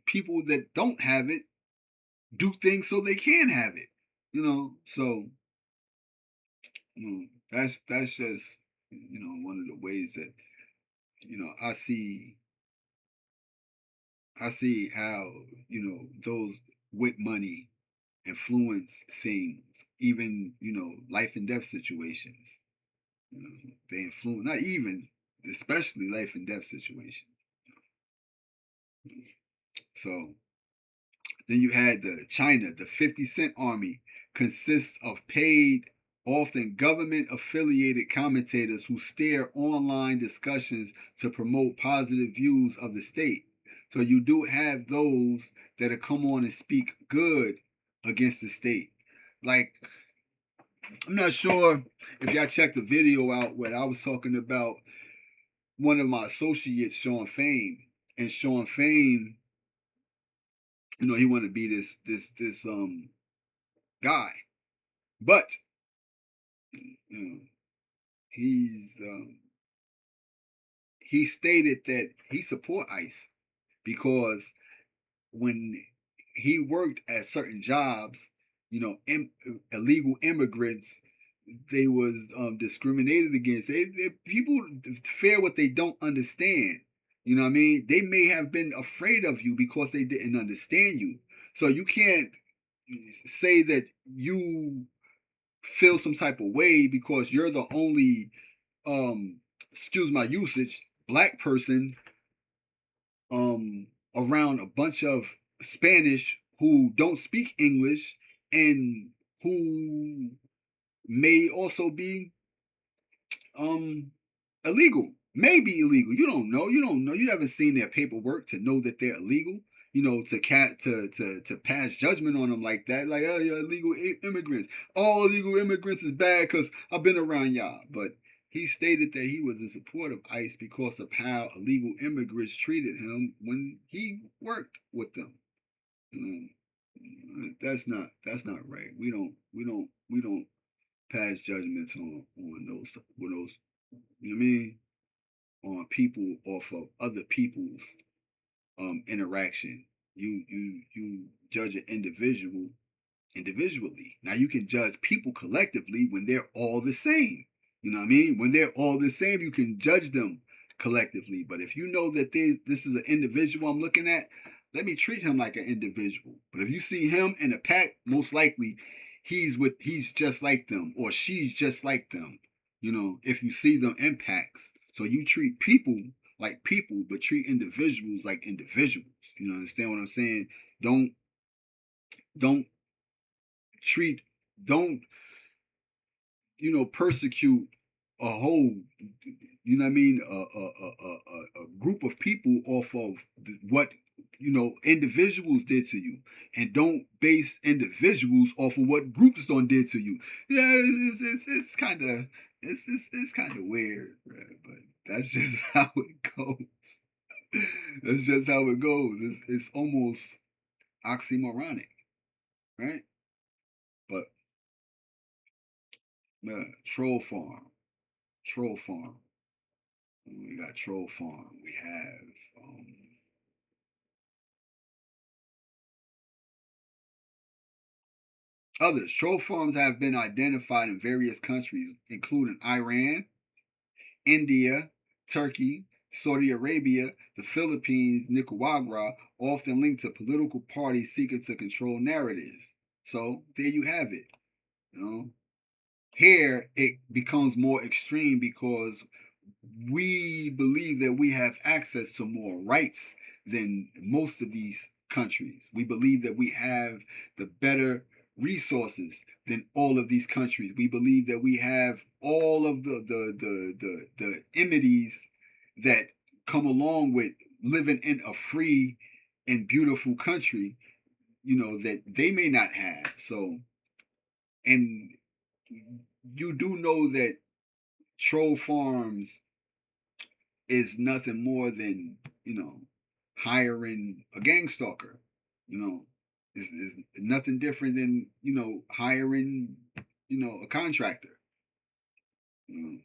people that don't have it do things so they can have it. So that's just one of the ways that I see how those with money influence things, even life and death situations. They influence, not even, especially life and death situations. So then you had the China, the 50 Cent Army consists of paid, often government affiliated commentators who steer online discussions to promote positive views of the state. So you do have those that come on and speak good against the state. Like, I'm not sure if y'all checked the video out where I was talking about one of my associates, Sean Fame. And Sean Fame, he wanted to be this guy. But he's he stated that he support ICE because when he worked at certain jobs, illegal immigrants, they was discriminated against. People fear what they don't understand. You know what I mean? They may have been afraid of you because they didn't understand you. So you can't say that you feel some type of way because you're the only, excuse my usage, black person around a bunch of Spanish who don't speak English and who may also be illegal. Maybe illegal. You don't know. You haven't seen their paperwork to know that they're illegal. To pass judgment on them like that. Like, oh, you're illegal immigrants. All illegal immigrants is bad because I've been around y'all. But he stated that he was in support of ICE because of how illegal immigrants treated him when he worked with them. That's not right. We don't pass judgments on those. You know what I mean? On people off of other people's interaction. You judge an individual individually. Now you can judge people collectively when they're all the same. You know what I mean? When they're all the same, you can judge them collectively. But if you know that this is an individual I'm looking at, let me treat him like an individual. But if you see him in a pack, most likely he's just like them or she's just like them. If you see them in packs. So you treat people like people, but treat individuals like individuals. Understand what I'm saying? Don't treat don't persecute a whole a group of people off of what individuals did to you, and don't base individuals off of what groups done did to you. Yeah, it's kind of it's kind of weird, right? But that's just how it goes. That's just how it goes. It's almost oxymoronic, right? But troll farm, troll farm. We got troll farm. We have others. Troll farms have been identified in various countries, including Iran, India, Turkey, Saudi Arabia, the Philippines, Nicaragua, often linked to political parties seeking to control narratives. So there you have it. Here it becomes more extreme because we believe that we have access to more rights than most of these countries. We believe that we have the better resources than all of these countries. We believe that we have all of the amenities that come along with living in a free and beautiful country that they may not have. So, and you do know that troll farms is nothing more than hiring a gang stalker. Is nothing different than hiring a contractor. You know,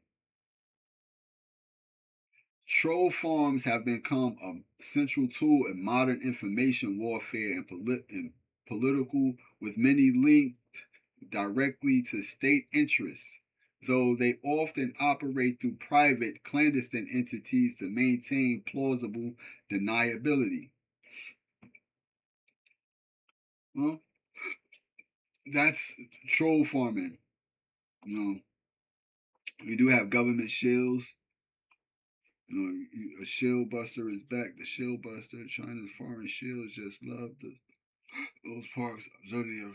Troll farms have become a central tool in modern information warfare and political, with many linked directly to state interests, though they often operate through private, clandestine entities to maintain plausible deniability. Well, that's troll farming. We do have government shills. A shill buster is back. The shill buster, China's foreign shills just love those parts of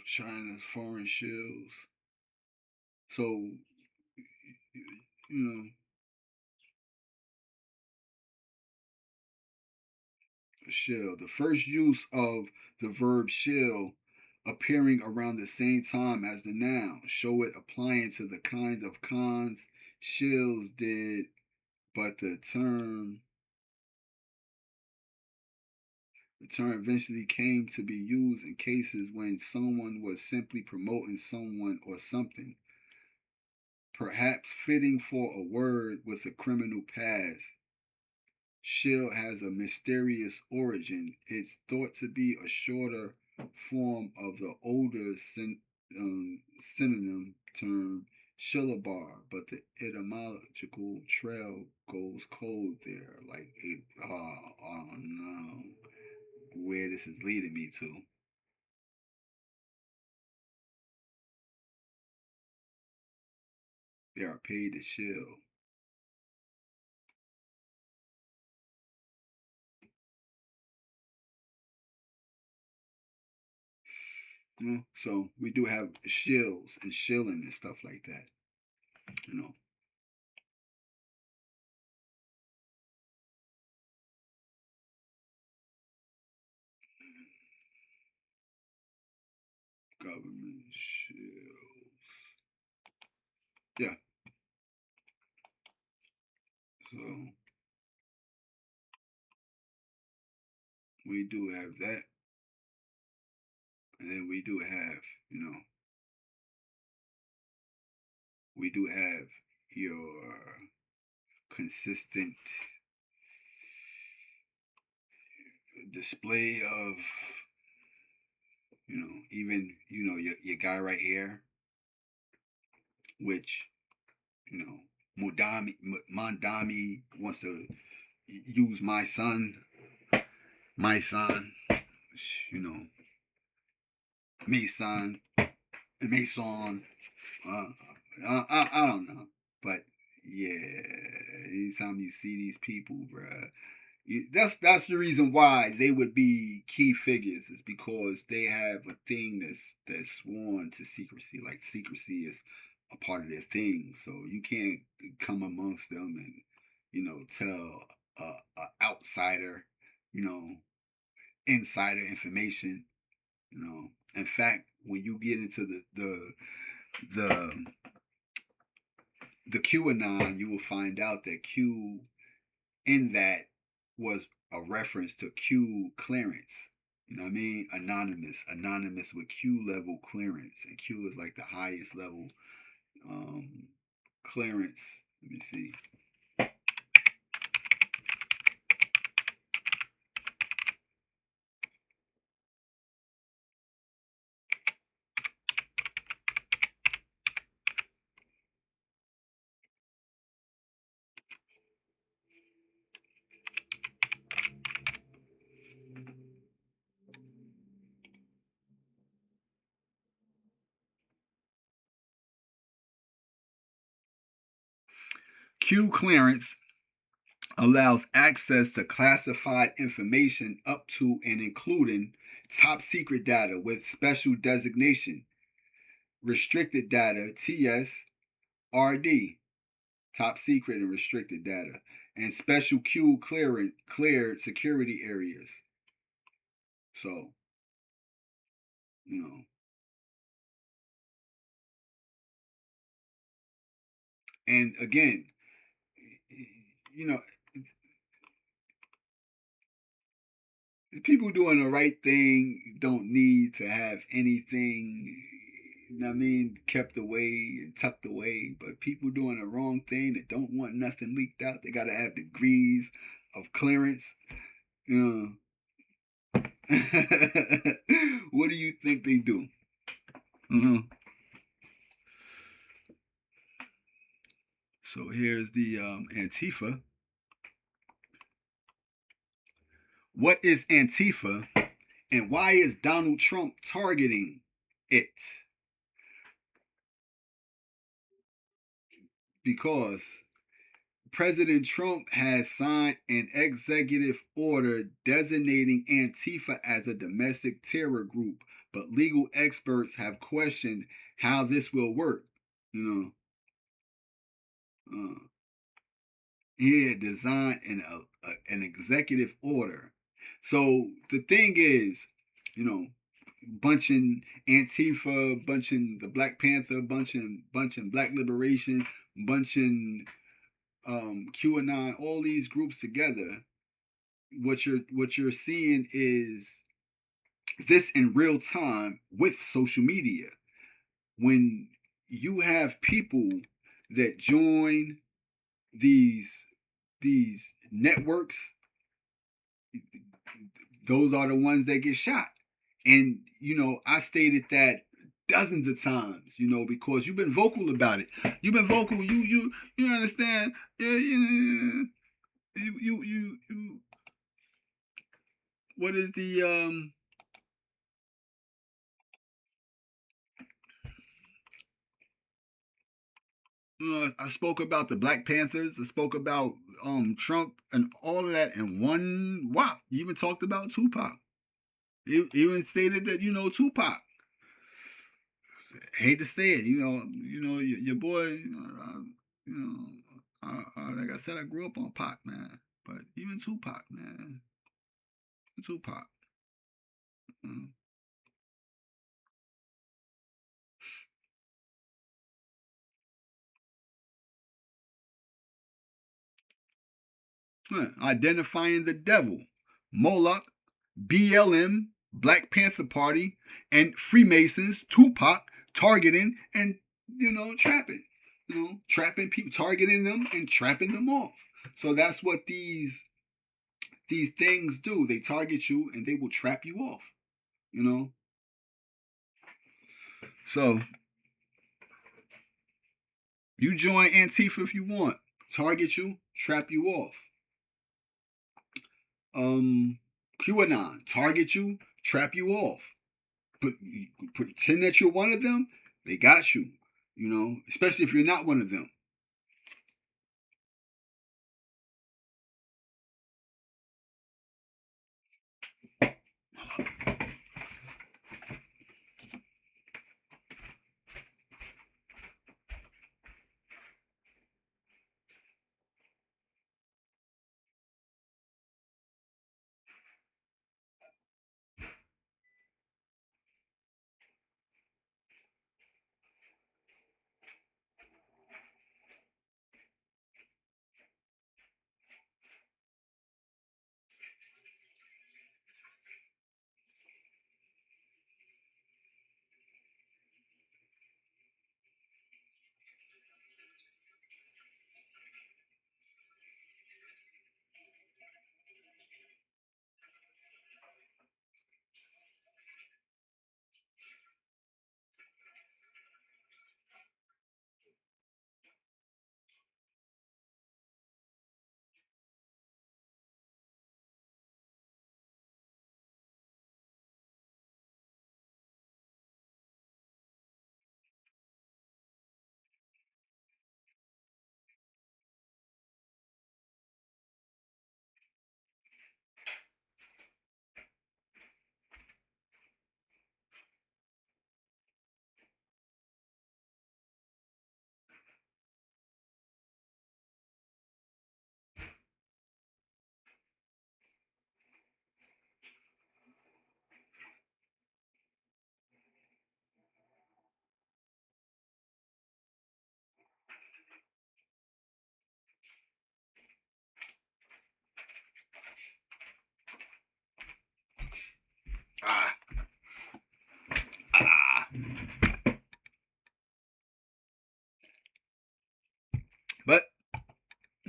China's foreign shills. So, shill. The first use of the verb shill appearing around the same time as the noun, show it applying to the kinds of cons shills did, but the term eventually came to be used in cases when someone was simply promoting someone or something, perhaps fitting for a word with a criminal past. Shill has a mysterious origin. It's thought to be a shorter form of the older synonym term shillabar, but the etymological trail goes cold there. Like, oh no, where this is leading me to. They are paid to shill. So we do have shills and shilling and stuff like that. Government shills. Yeah. So we do have that. And then we do have your consistent display of, even, your guy right here, which, Mondami wants to use my son, Mason, Mason. I don't know, but yeah, anytime you see these people, bruh, that's the reason why they would be key figures, is because they have a thing that's sworn to secrecy. Like, secrecy is a part of their thing, so you can't come amongst them and tell a outsider insider information. In fact, when you get into the QAnon, you will find out that Q in that was a reference to Q clearance. You know what I mean? Anonymous with Q level clearance, and Q is like the highest level clearance. Let me see. Q clearance allows access to classified information up to and including top secret data with special designation, restricted data, TS, RD, top secret and restricted data, and special Q cleared security areas. So You know, and again, you know, people doing the right thing don't need to have anything, you know what I mean, kept away and tucked away. But people doing the wrong thing that don't want nothing leaked out, they gotta have degrees of clearance. You know. What do you think they do? Mm-hmm. So here's the Antifa. What is Antifa, and why is Donald Trump targeting it? Because President Trump has signed an executive order designating Antifa as a domestic terror group, but legal experts have questioned how this will work. You know, he had designed an executive order. So the thing is, you know, bunching Antifa, bunching the Black Panther, bunching Black Liberation, bunching QAnon, all these groups together. What you're seeing is this in real time with social media. When you have people that join these these networks, those are the ones that get shot. And I stated that dozens of times, because you've been vocal about it. You've been vocal. You understand? You what is the I spoke about the Black Panthers. I spoke about Trump and all of that in one whop. You even talked about Tupac. You even stated that Tupac. I hate to say it, your boy. You know, like I said, I grew up on Pac, man. But even Tupac, man, Tupac. Mm. Identifying the devil, Moloch, BLM, Black Panther Party, and Freemasons, Tupac, targeting and trapping, trapping people, targeting them and trapping them off. So that's what these things do. They target you and they will trap you off. You know. So you join Antifa if you want. Target you, trap you off. QAnon, target you, trap you off. But pretend that you're one of them, they got you. Especially if you're not one of them.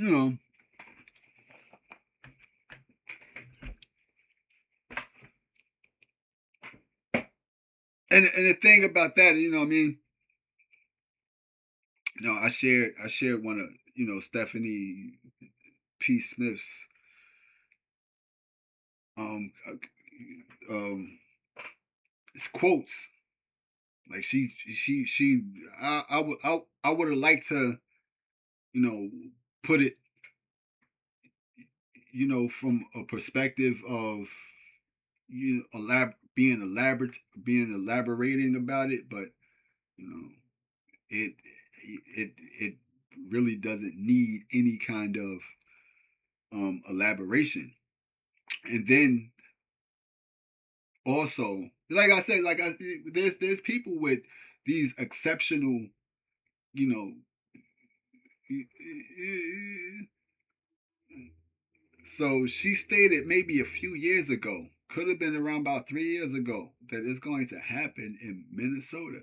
you know, and the thing about that, you know, what I mean, you know, I shared one of, you know, Stephanie P. Smith's um um quotes. Like she I would have liked to, you know, put it, you know, from a perspective of, you know, being elaborating about it, but you know, it it really doesn't need any kind of elaboration. And then also, like I said, there's people with these exceptional, you know, so she stated maybe a few years ago, could have been around about 3 years ago, that it's going to happen in Minnesota.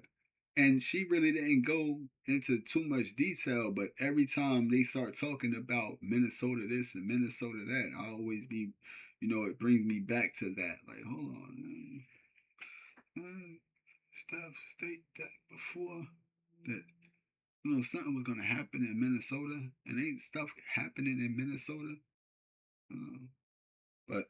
And she really didn't go into too much detail, but every time they start talking about Minnesota this and Minnesota that, I always be, you know, it brings me back to that. Like, hold on, stuff state that before that, you know, something was gonna happen in Minnesota, and ain't stuff happening in Minnesota. But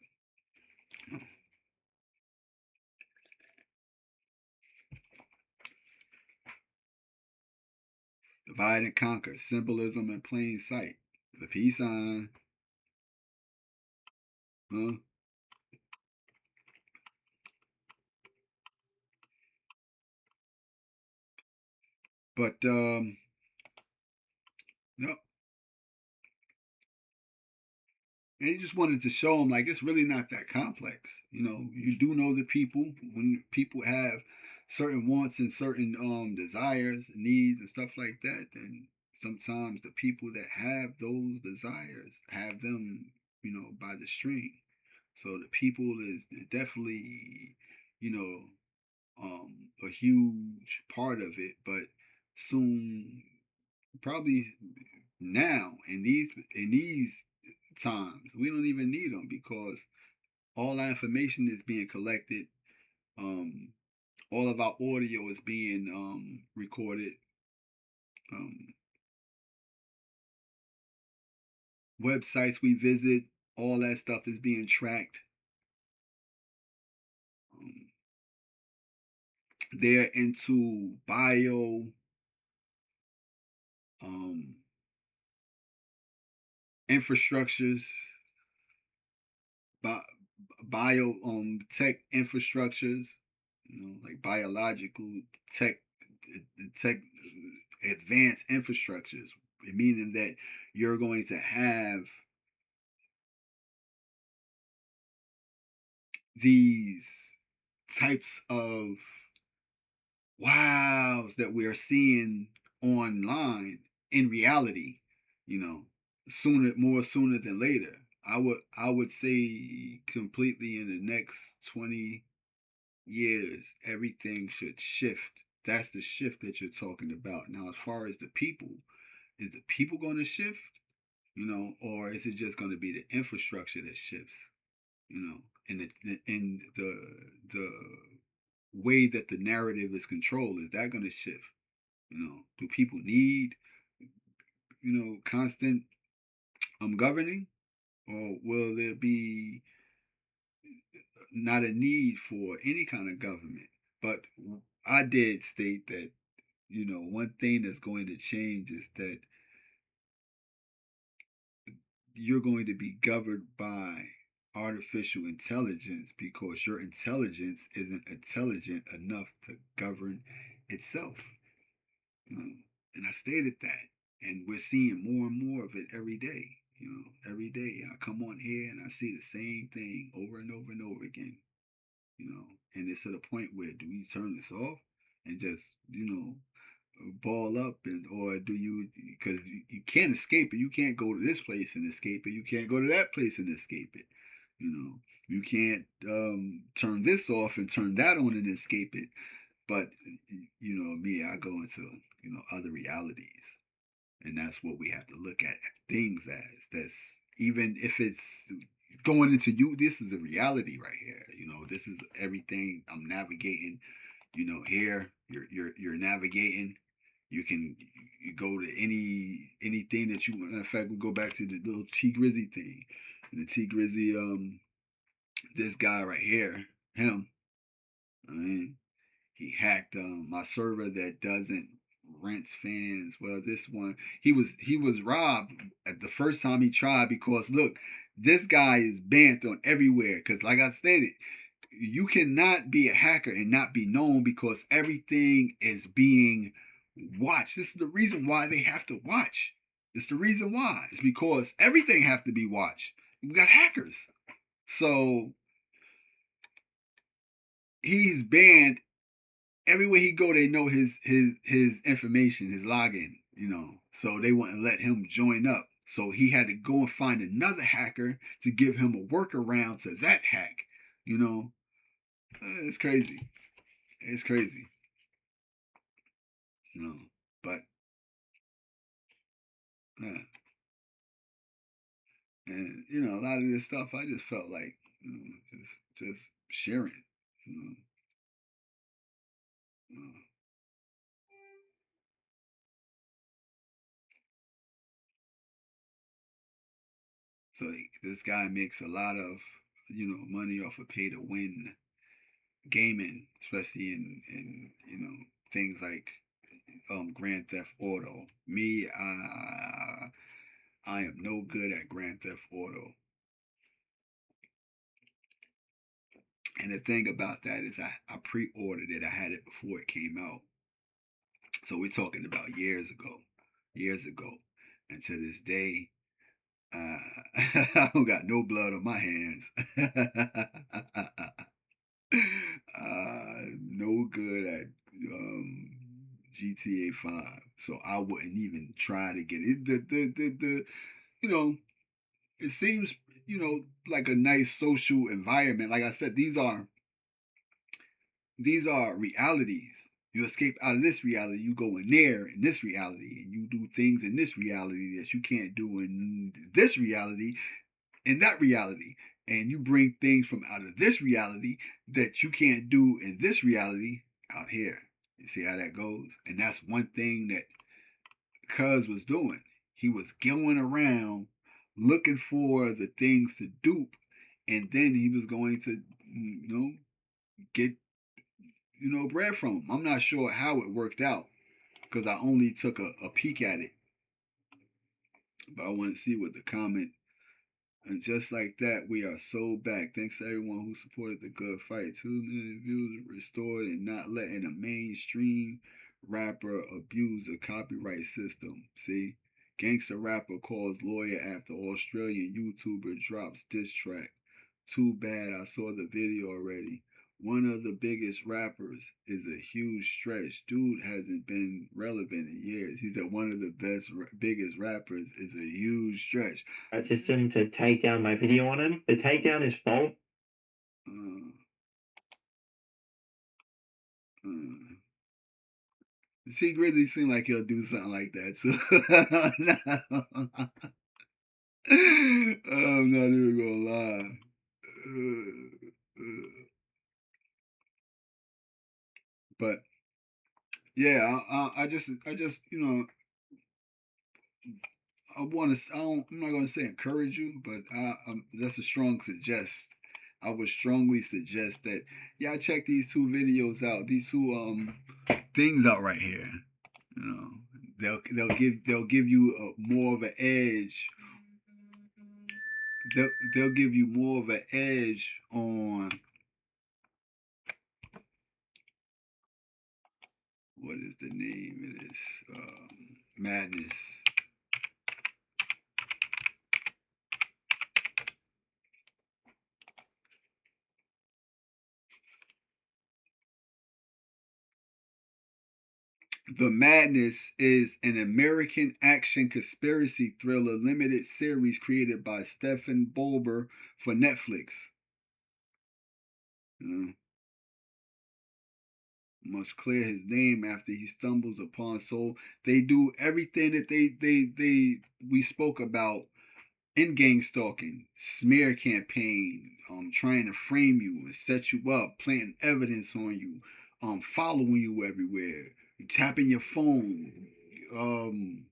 divide and conquer, symbolism in plain sight, the peace sign, huh? But no, and he just wanted to show him like it's really not that complex. You know, you do know the people. When people have certain wants and certain desires, needs, and stuff like that, then sometimes the people that have those desires have them, you know, by the string. So the people is definitely, you know, a huge part of it. But soon, probably now in these times, we don't even need them because all our information is being collected. Um, all of our audio is being recorded. Um, Websites we visit, all that stuff is being tracked. Um, they're into um, infrastructures, bi- bio tech infrastructures, you know, like biological tech tech advanced infrastructures, meaning that you're going to have these types of wows that we're seeing online in reality, you know, sooner than later. I would say completely in the next 20 years, everything should shift. That's the shift that you're talking about. Now, as far as the people, is the people going to shift, you know, or is it just going to be the infrastructure that shifts, you know, and the way that the narrative is controlled, is that going to shift? You know, do people need, you know, constant governing, or will there be not a need for any kind of government? But I did state that, you know, one thing that's going to change is that you're going to be governed by artificial intelligence because your intelligence isn't intelligent enough to govern itself. You know, and I stated that, and we're seeing more and more of it every day. You know, every day I come on here and I see the same thing over and over and over again. You know, and it's to the point where do you turn this off and just, you know, ball up, and or do you, because you can't escape it. You can't go to this place and escape it. You can't go to that place and escape it. You know, you can't turn this off and turn that on and escape it. But you know me, I go into, you know, other realities. And that's what we have to look at things as. That's even if it's going into you. This is a reality right here. This is everything I'm navigating. Here you're navigating. You go to anything that you want. In fact, we go back to the little T Grizzy thing. And the T Grizzy, this guy right here, him. I mean, he hacked my server that doesn't rents fans. Well, this one he was robbed at the first time he tried because look, this guy is banned on everywhere. Because like I stated, you cannot be a hacker and not be known because everything is being watched. This is the reason why they have to watch. It's the reason why. It's because everything has to be watched. We got hackers. So he's banned everywhere he go. They know his information, his login. So they wouldn't let him join up. So he had to go and find another hacker to give him a workaround to that hack. It's crazy. It's crazy. But yeah. And a lot of this stuff, I just felt like just sharing. You know, uh, so this guy makes a lot of money off of pay to win gaming, especially in things like Grand Theft Auto. Me, I am no good at Grand Theft Auto. And the thing about that is I pre-ordered it. I had it before it came out. So we're talking about years ago. And to this day, I don't got no blood on my hands. No good at GTA 5. So I wouldn't even try to get it. It seems, like a nice social environment. Like I said, these are realities. You escape out of this reality, you go in there in this reality, and you do things in this reality that you can't do in this reality, in that reality. And you bring things from out of this reality that you can't do in this reality out here. You see how that goes? And that's one thing that Cuz was doing. He was going around looking for the things to dupe, and then he was going to, get bread from him. I'm not sure how it worked out because I only took a peek at it, but I want to see what the comment. And just like that, we are so back. Thanks to everyone who supported the good fight. 2 million views restored and not letting a mainstream rapper abuse the copyright system. See? Gangster rapper calls lawyer after Australian YouTuber drops diss track. Too bad I saw the video already. One of the biggest rappers is a huge stretch. Dude hasn't been relevant in years. He said one of the biggest rappers is a huge stretch. System to take down my video on him. The takedown is false. See, Grizzly seemed like he'll do something like that. So I'm not even gonna lie. But yeah, I just I want to. I'm not going to say encourage you, but that's a strong suggest. I would strongly suggest that check these two videos out. These two things out right here. They'll give you more of an edge. They'll give you more of an edge on what is the name of this madness. The Madness is an American action conspiracy thriller limited series created by Stephen Bolber for Netflix. must clear his name after he stumbles upon. So they do everything that we spoke about in Gangstalking, smear campaign, trying to frame you and set you up, planting evidence on you, following you everywhere, tapping your phone, um,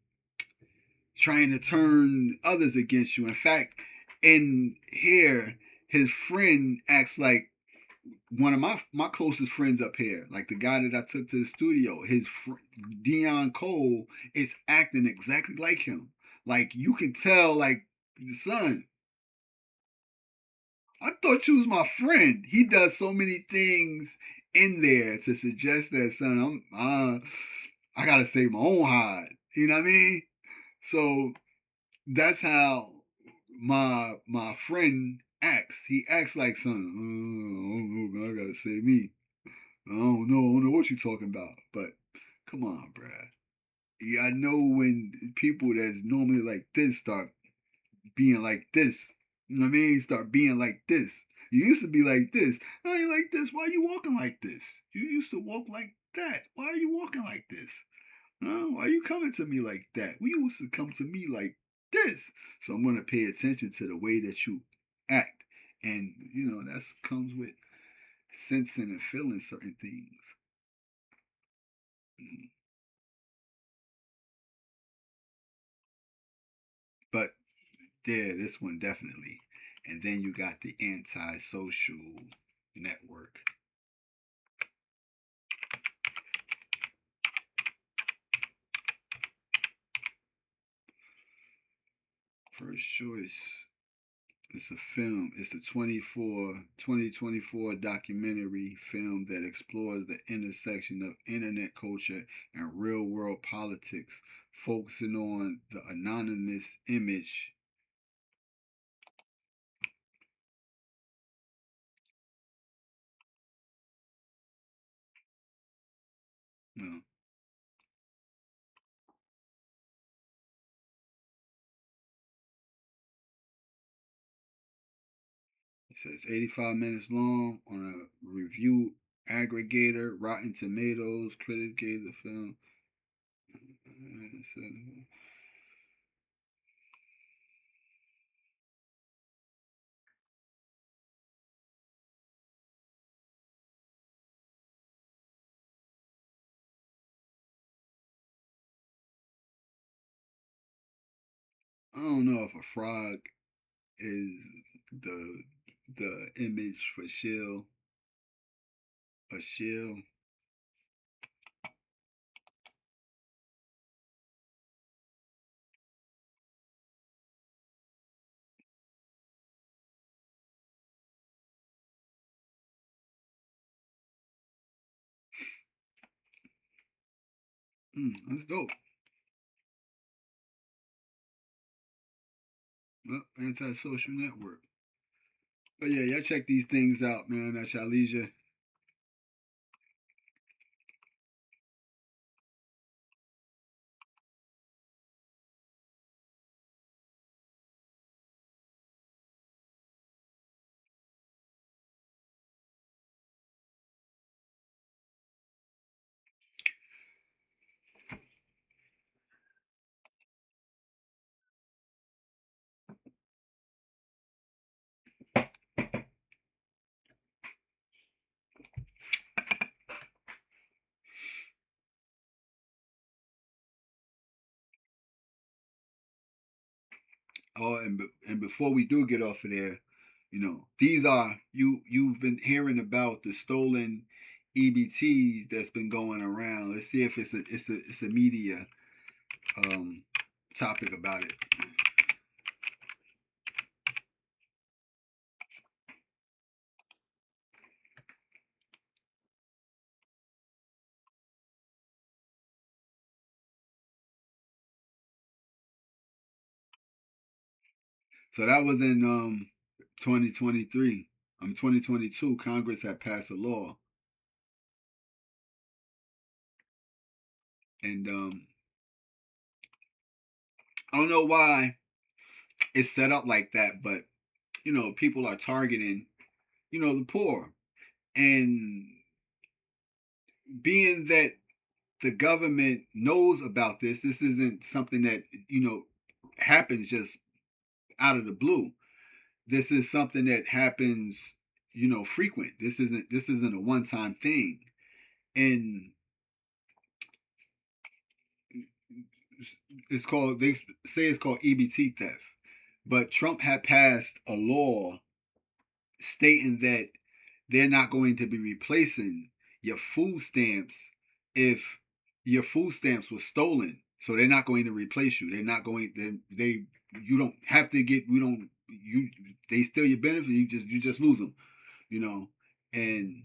trying to turn others against you. In fact, in here, his friend acts like one of my closest friends up here, like the guy that I took to the studio. His Dion Cole is acting exactly like him. Like you can tell, like, son, I thought you was my friend. He does so many things in there to suggest that, son, I gotta save my own hide. You know what I mean? So that's how my friend acts. He acts like, son, I gotta save me. I don't know what you're talking about. But come on, bruh. Yeah, I know when people that's normally like this start being like this. You know what I mean? Start being like this. You used to be like this. I ain't like this. Why are you walking like this? You used to walk like that. Why are you walking like this? Huh? Why are you coming to me like that? We used to come to me like this. So I'm gonna pay attention to the way that you act. And that comes with sensing and feeling certain things. But yeah, this one definitely. And then you got the antisocial network. First choice. It's a film. It's a 2024 documentary film that explores the intersection of internet culture and real world politics, focusing on the anonymous image. No, it says 85 minutes long on a review aggregator. Rotten Tomatoes critics gave the film. I don't know if a frog is the image for shill. A shill. That's dope. Well, antisocial network. But yeah, y'all check these things out, man. At y'all leisure. Oh, and before we do get off of there, these are you've been hearing about the stolen EBTs that's been going around. Let's see if it's a media um topic about it. So that was in 2023. 2022. Congress had passed a law, and I don't know why it's set up like that, but people are targeting the poor, and being that the government knows about this, this isn't something that, happens just out of the blue. This is something that happens, frequent. This isn't a one-time thing. And they say it's called EBT theft. But Trump had passed a law stating that they're not going to be replacing your food stamps if your food stamps were stolen. So they're not going to replace you. They're not going. They you don't have to get. We don't. You they steal your benefits. You just lose them. And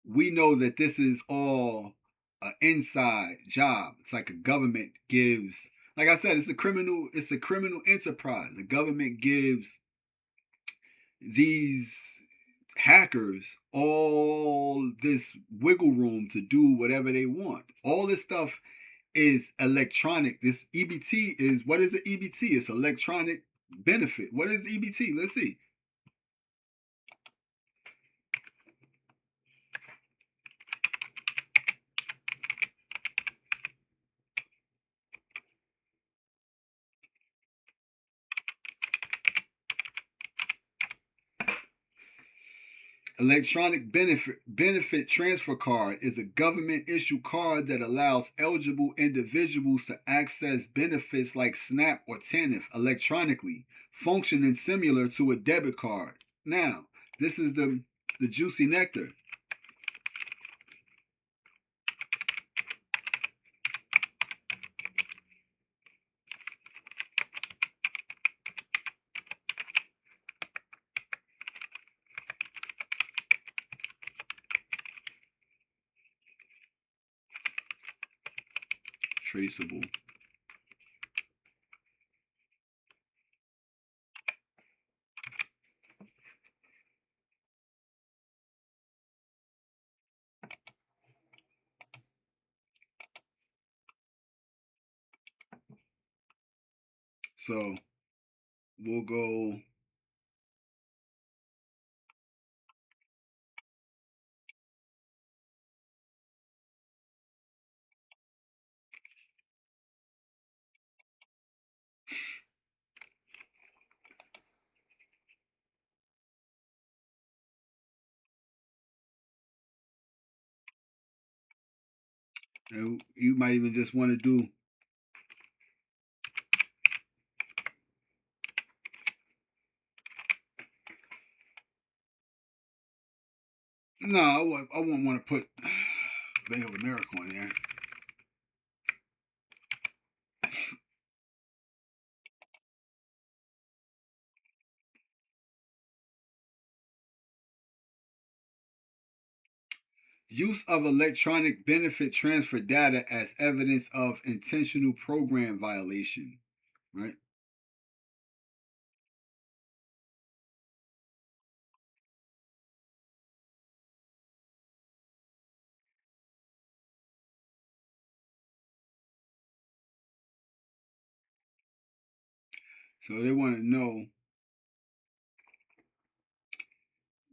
we know that this is all an inside job. It's like a government gives. Like I said, it's a criminal. It's a criminal enterprise. The government gives these hackers all this wiggle room to do whatever they want. All this stuff is electronic. This EBT is, what is the EBT? It's electronic benefit. What is EBT? Let's see. Electronic benefit transfer card is a government issued card that allows eligible individuals to access benefits like SNAP or TANF electronically, functioning similar to a debit card. Now, this is the juicy nectar. Traceable. So we'll go. You might even just want to do. No, I wouldn't want to put Bank of America on there. Use of electronic benefit transfer data as evidence of intentional program violation, right? So they want to know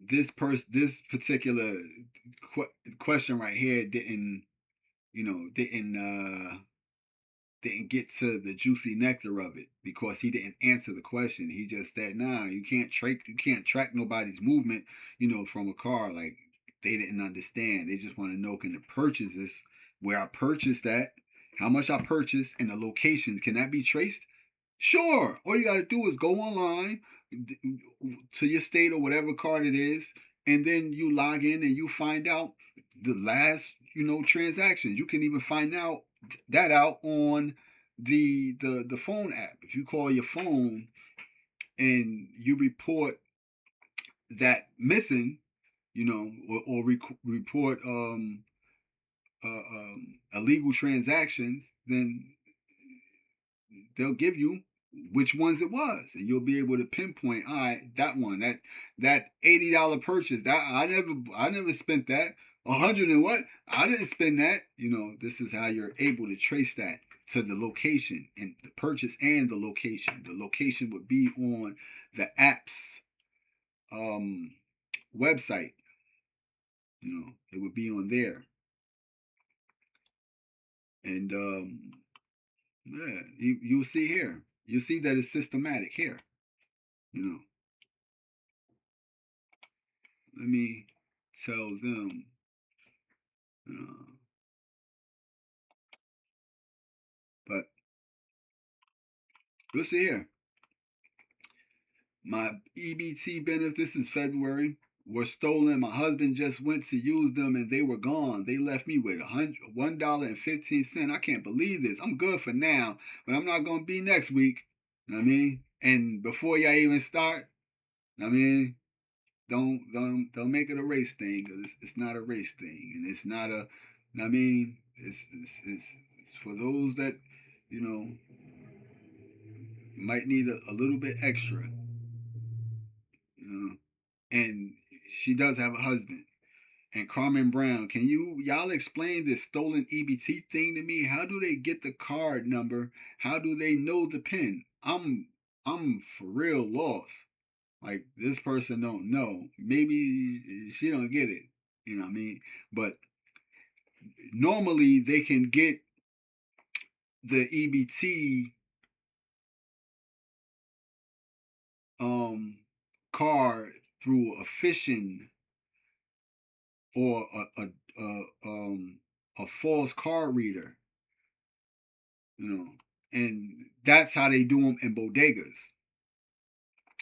this particular question right here didn't get to the juicy nectar of it because he didn't answer the question. He just said, "Nah, you can't track nobody's movement, from a car." Like they didn't understand. They just want to know, can the purchase this, where I purchased that, how much I purchased, and the locations, can that be traced? Sure. All you got to do is go online to your state or whatever card it is, and then you log in and you find out the last, transactions. You can even find out on the phone app. If you call your phone and you report that missing, or report illegal transactions, then they'll give you which ones it was, and you'll be able to pinpoint. All right, that one, that $80 purchase, that I never spent that. 100 and what? I didn't spend that. This is how you're able to trace that to the location and the purchase and the location. The location would be on the app's website. It would be on there. And yeah, you'll see here. You'll see that it's systematic here. Let me tell them. But you'll see here. My EBT benefits, this is February, were stolen. My husband just went to use them and they were gone. They left me with $1.15. I can't believe this. I'm good for now, but I'm not going to be next week. You know what I mean? And before y'all even start, I mean, don't make it a race thing, because it's not a race thing, and it's not a. I mean, it's for those that might need a little bit extra. And she does have a husband. And Carmen Brown, can y'all explain this stolen EBT thing to me? How do they get the card number? How do they know the PIN? I'm for real lost. Like, this person don't know. Maybe she don't get it. You know what I mean? But normally they can get the EBT card through a phishing or a false card reader, and that's how they do them in bodegas.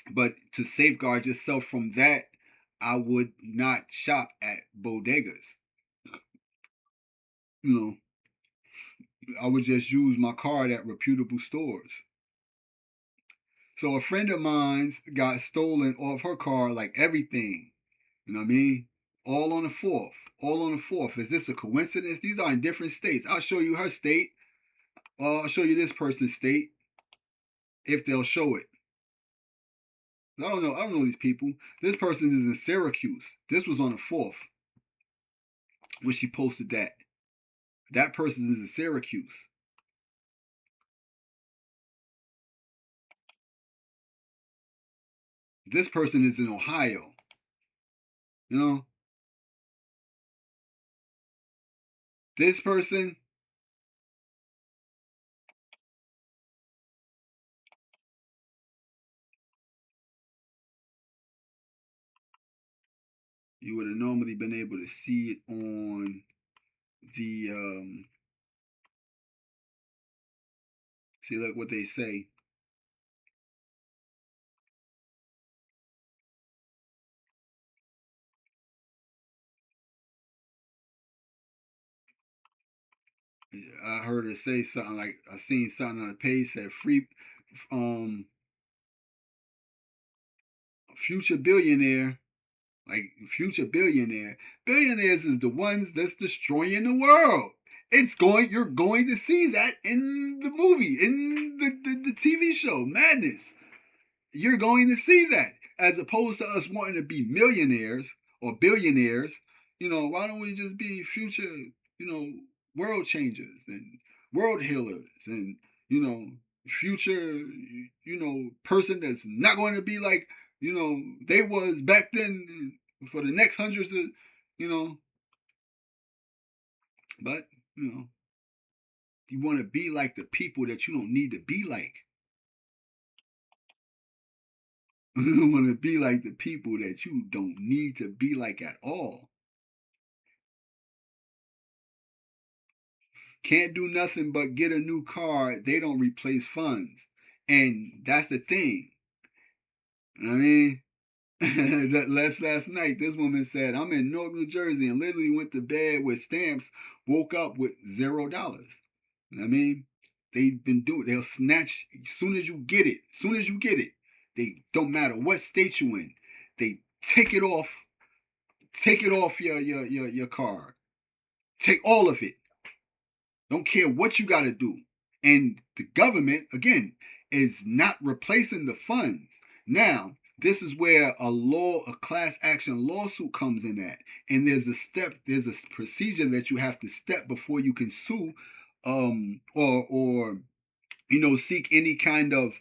But to safeguard yourself from that, I would not shop at bodegas. I would just use my card at reputable stores. So a friend of mine's got stolen off her car, like everything. You know what I mean? All on the 4th. All on the 4th. Is this a coincidence? These are in different states. I'll show you her state. I'll show you this person's state, if they'll show it. I don't know these people. This person is in Syracuse. This was on the 4th when she posted that. That person is in Syracuse. This person is in Ohio. This person, you would have normally been able to see it on the see, look what they say. I heard her say something like, I seen something on the page said free future billionaire, like future billionaire. Billionaires is the ones that's destroying the world. You're going to see that in the movie, in the TV show, Madness. You're going to see that, as opposed to us wanting to be millionaires or billionaires. Why don't we just be future, world changers and world healers and, future, person that's not going to be like, they was back then for the next hundreds of, but, you want to be like the people that you don't need to be like. You don't want to be like the people that you don't need to be like at all. Can't do nothing but get a new car. They don't replace funds. And that's the thing. I mean, last night, this woman said, I'm in Newark, New Jersey, and literally went to bed with stamps, woke up with $0. You know what I mean? They've been doing, they'll snatch as soon as you get it. As soon as you get it, they don't matter what state you in. They take it off your card. Take all of it. Don't care what you got to do. And the government, again, is not replacing the funds. Now, this is where a class action lawsuit comes in at. And there's a procedure that you have to step before you can sue, or seek any kind of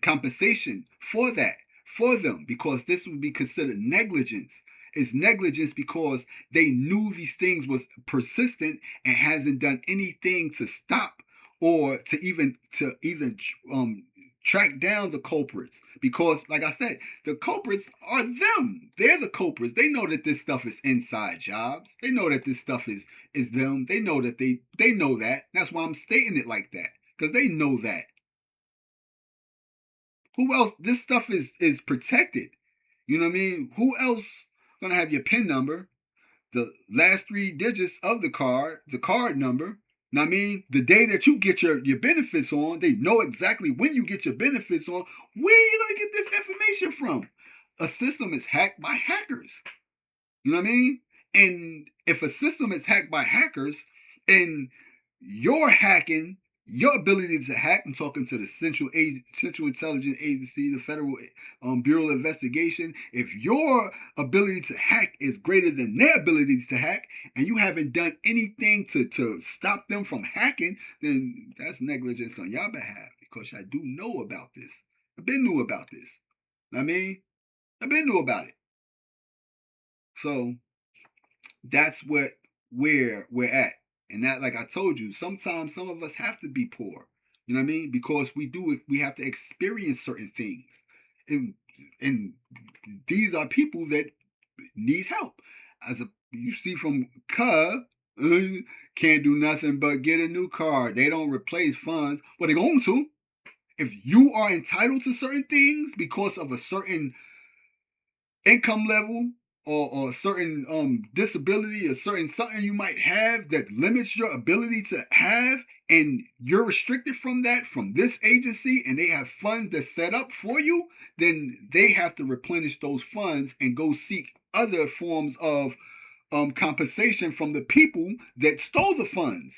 compensation for them, because this would be considered negligence. It's negligence because they knew these things was persistent and hasn't done anything to stop or to even track down the culprits. Because, like I said, the culprits are them. They're the culprits. They know that this stuff is inside jobs. They know that this stuff is them. They know that they know that. That's why I'm stating it like that, because they know that. Who else? This stuff is protected. You know what I mean? Who else gonna have your PIN number, the last 3 digits of the card number? Know what I mean? The day that you get your benefits on, they know exactly when you get your benefits on. Where are you gonna get this information from? A system is hacked by hackers. You know what I mean? And if a system is hacked by hackers and you're hacking, your ability to hack, I'm talking to the Central Intelligence Agency, the Federal Bureau of Investigation, if your ability to hack is greater than their ability to hack, and you haven't done anything to stop them from hacking, then that's negligence on your behalf, because I do know about this. I've been knew about this. I mean, I've been knew about it. So that's where we're at. And that, like I told you, sometimes some of us have to be poor. You know what I mean? Because we have to experience certain things. And these are people that need help. As you see from Cub, can't do nothing but get a new car. They don't replace funds. But they're going to. If you are entitled to certain things because of a certain income level or a certain disability, a certain something you might have that limits your ability to have, and you're restricted from that from this agency, and they have funds that's set up for you, then they have to replenish those funds and go seek other forms of compensation from the people that stole the funds.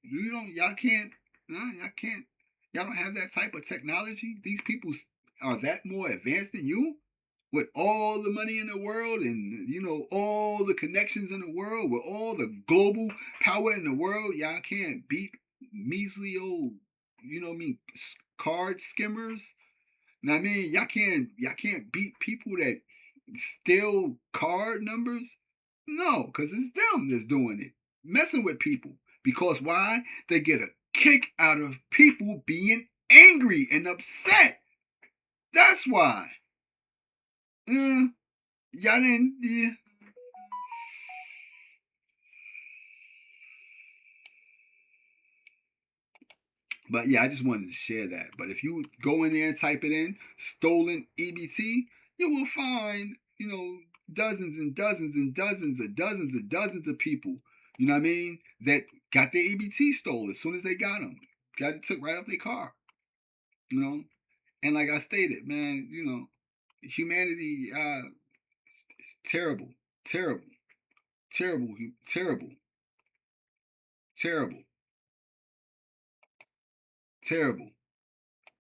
Y'all can't, y'all don't have that type of technology. These people are that more advanced than you, with all the money in the world, and all the connections in the world, with all the global power in the world. Y'all can't beat measly old, card skimmers. Now, I mean, y'all can't beat people that steal card numbers. No, because it's them that's doing it, messing with people. Because why? They get a kick out of people being angry and upset. That's why. Y'all didn't. Yeah. But yeah, I just wanted to share that. But if you go in there and type it in, stolen EBT, you will find, dozens and dozens and dozens and dozens and dozens of people, you know what I mean, that got their EBT stolen as soon as they got them. Got it took right off their car, And like I stated, man, humanity is terrible, terrible, terrible, terrible, terrible, terrible.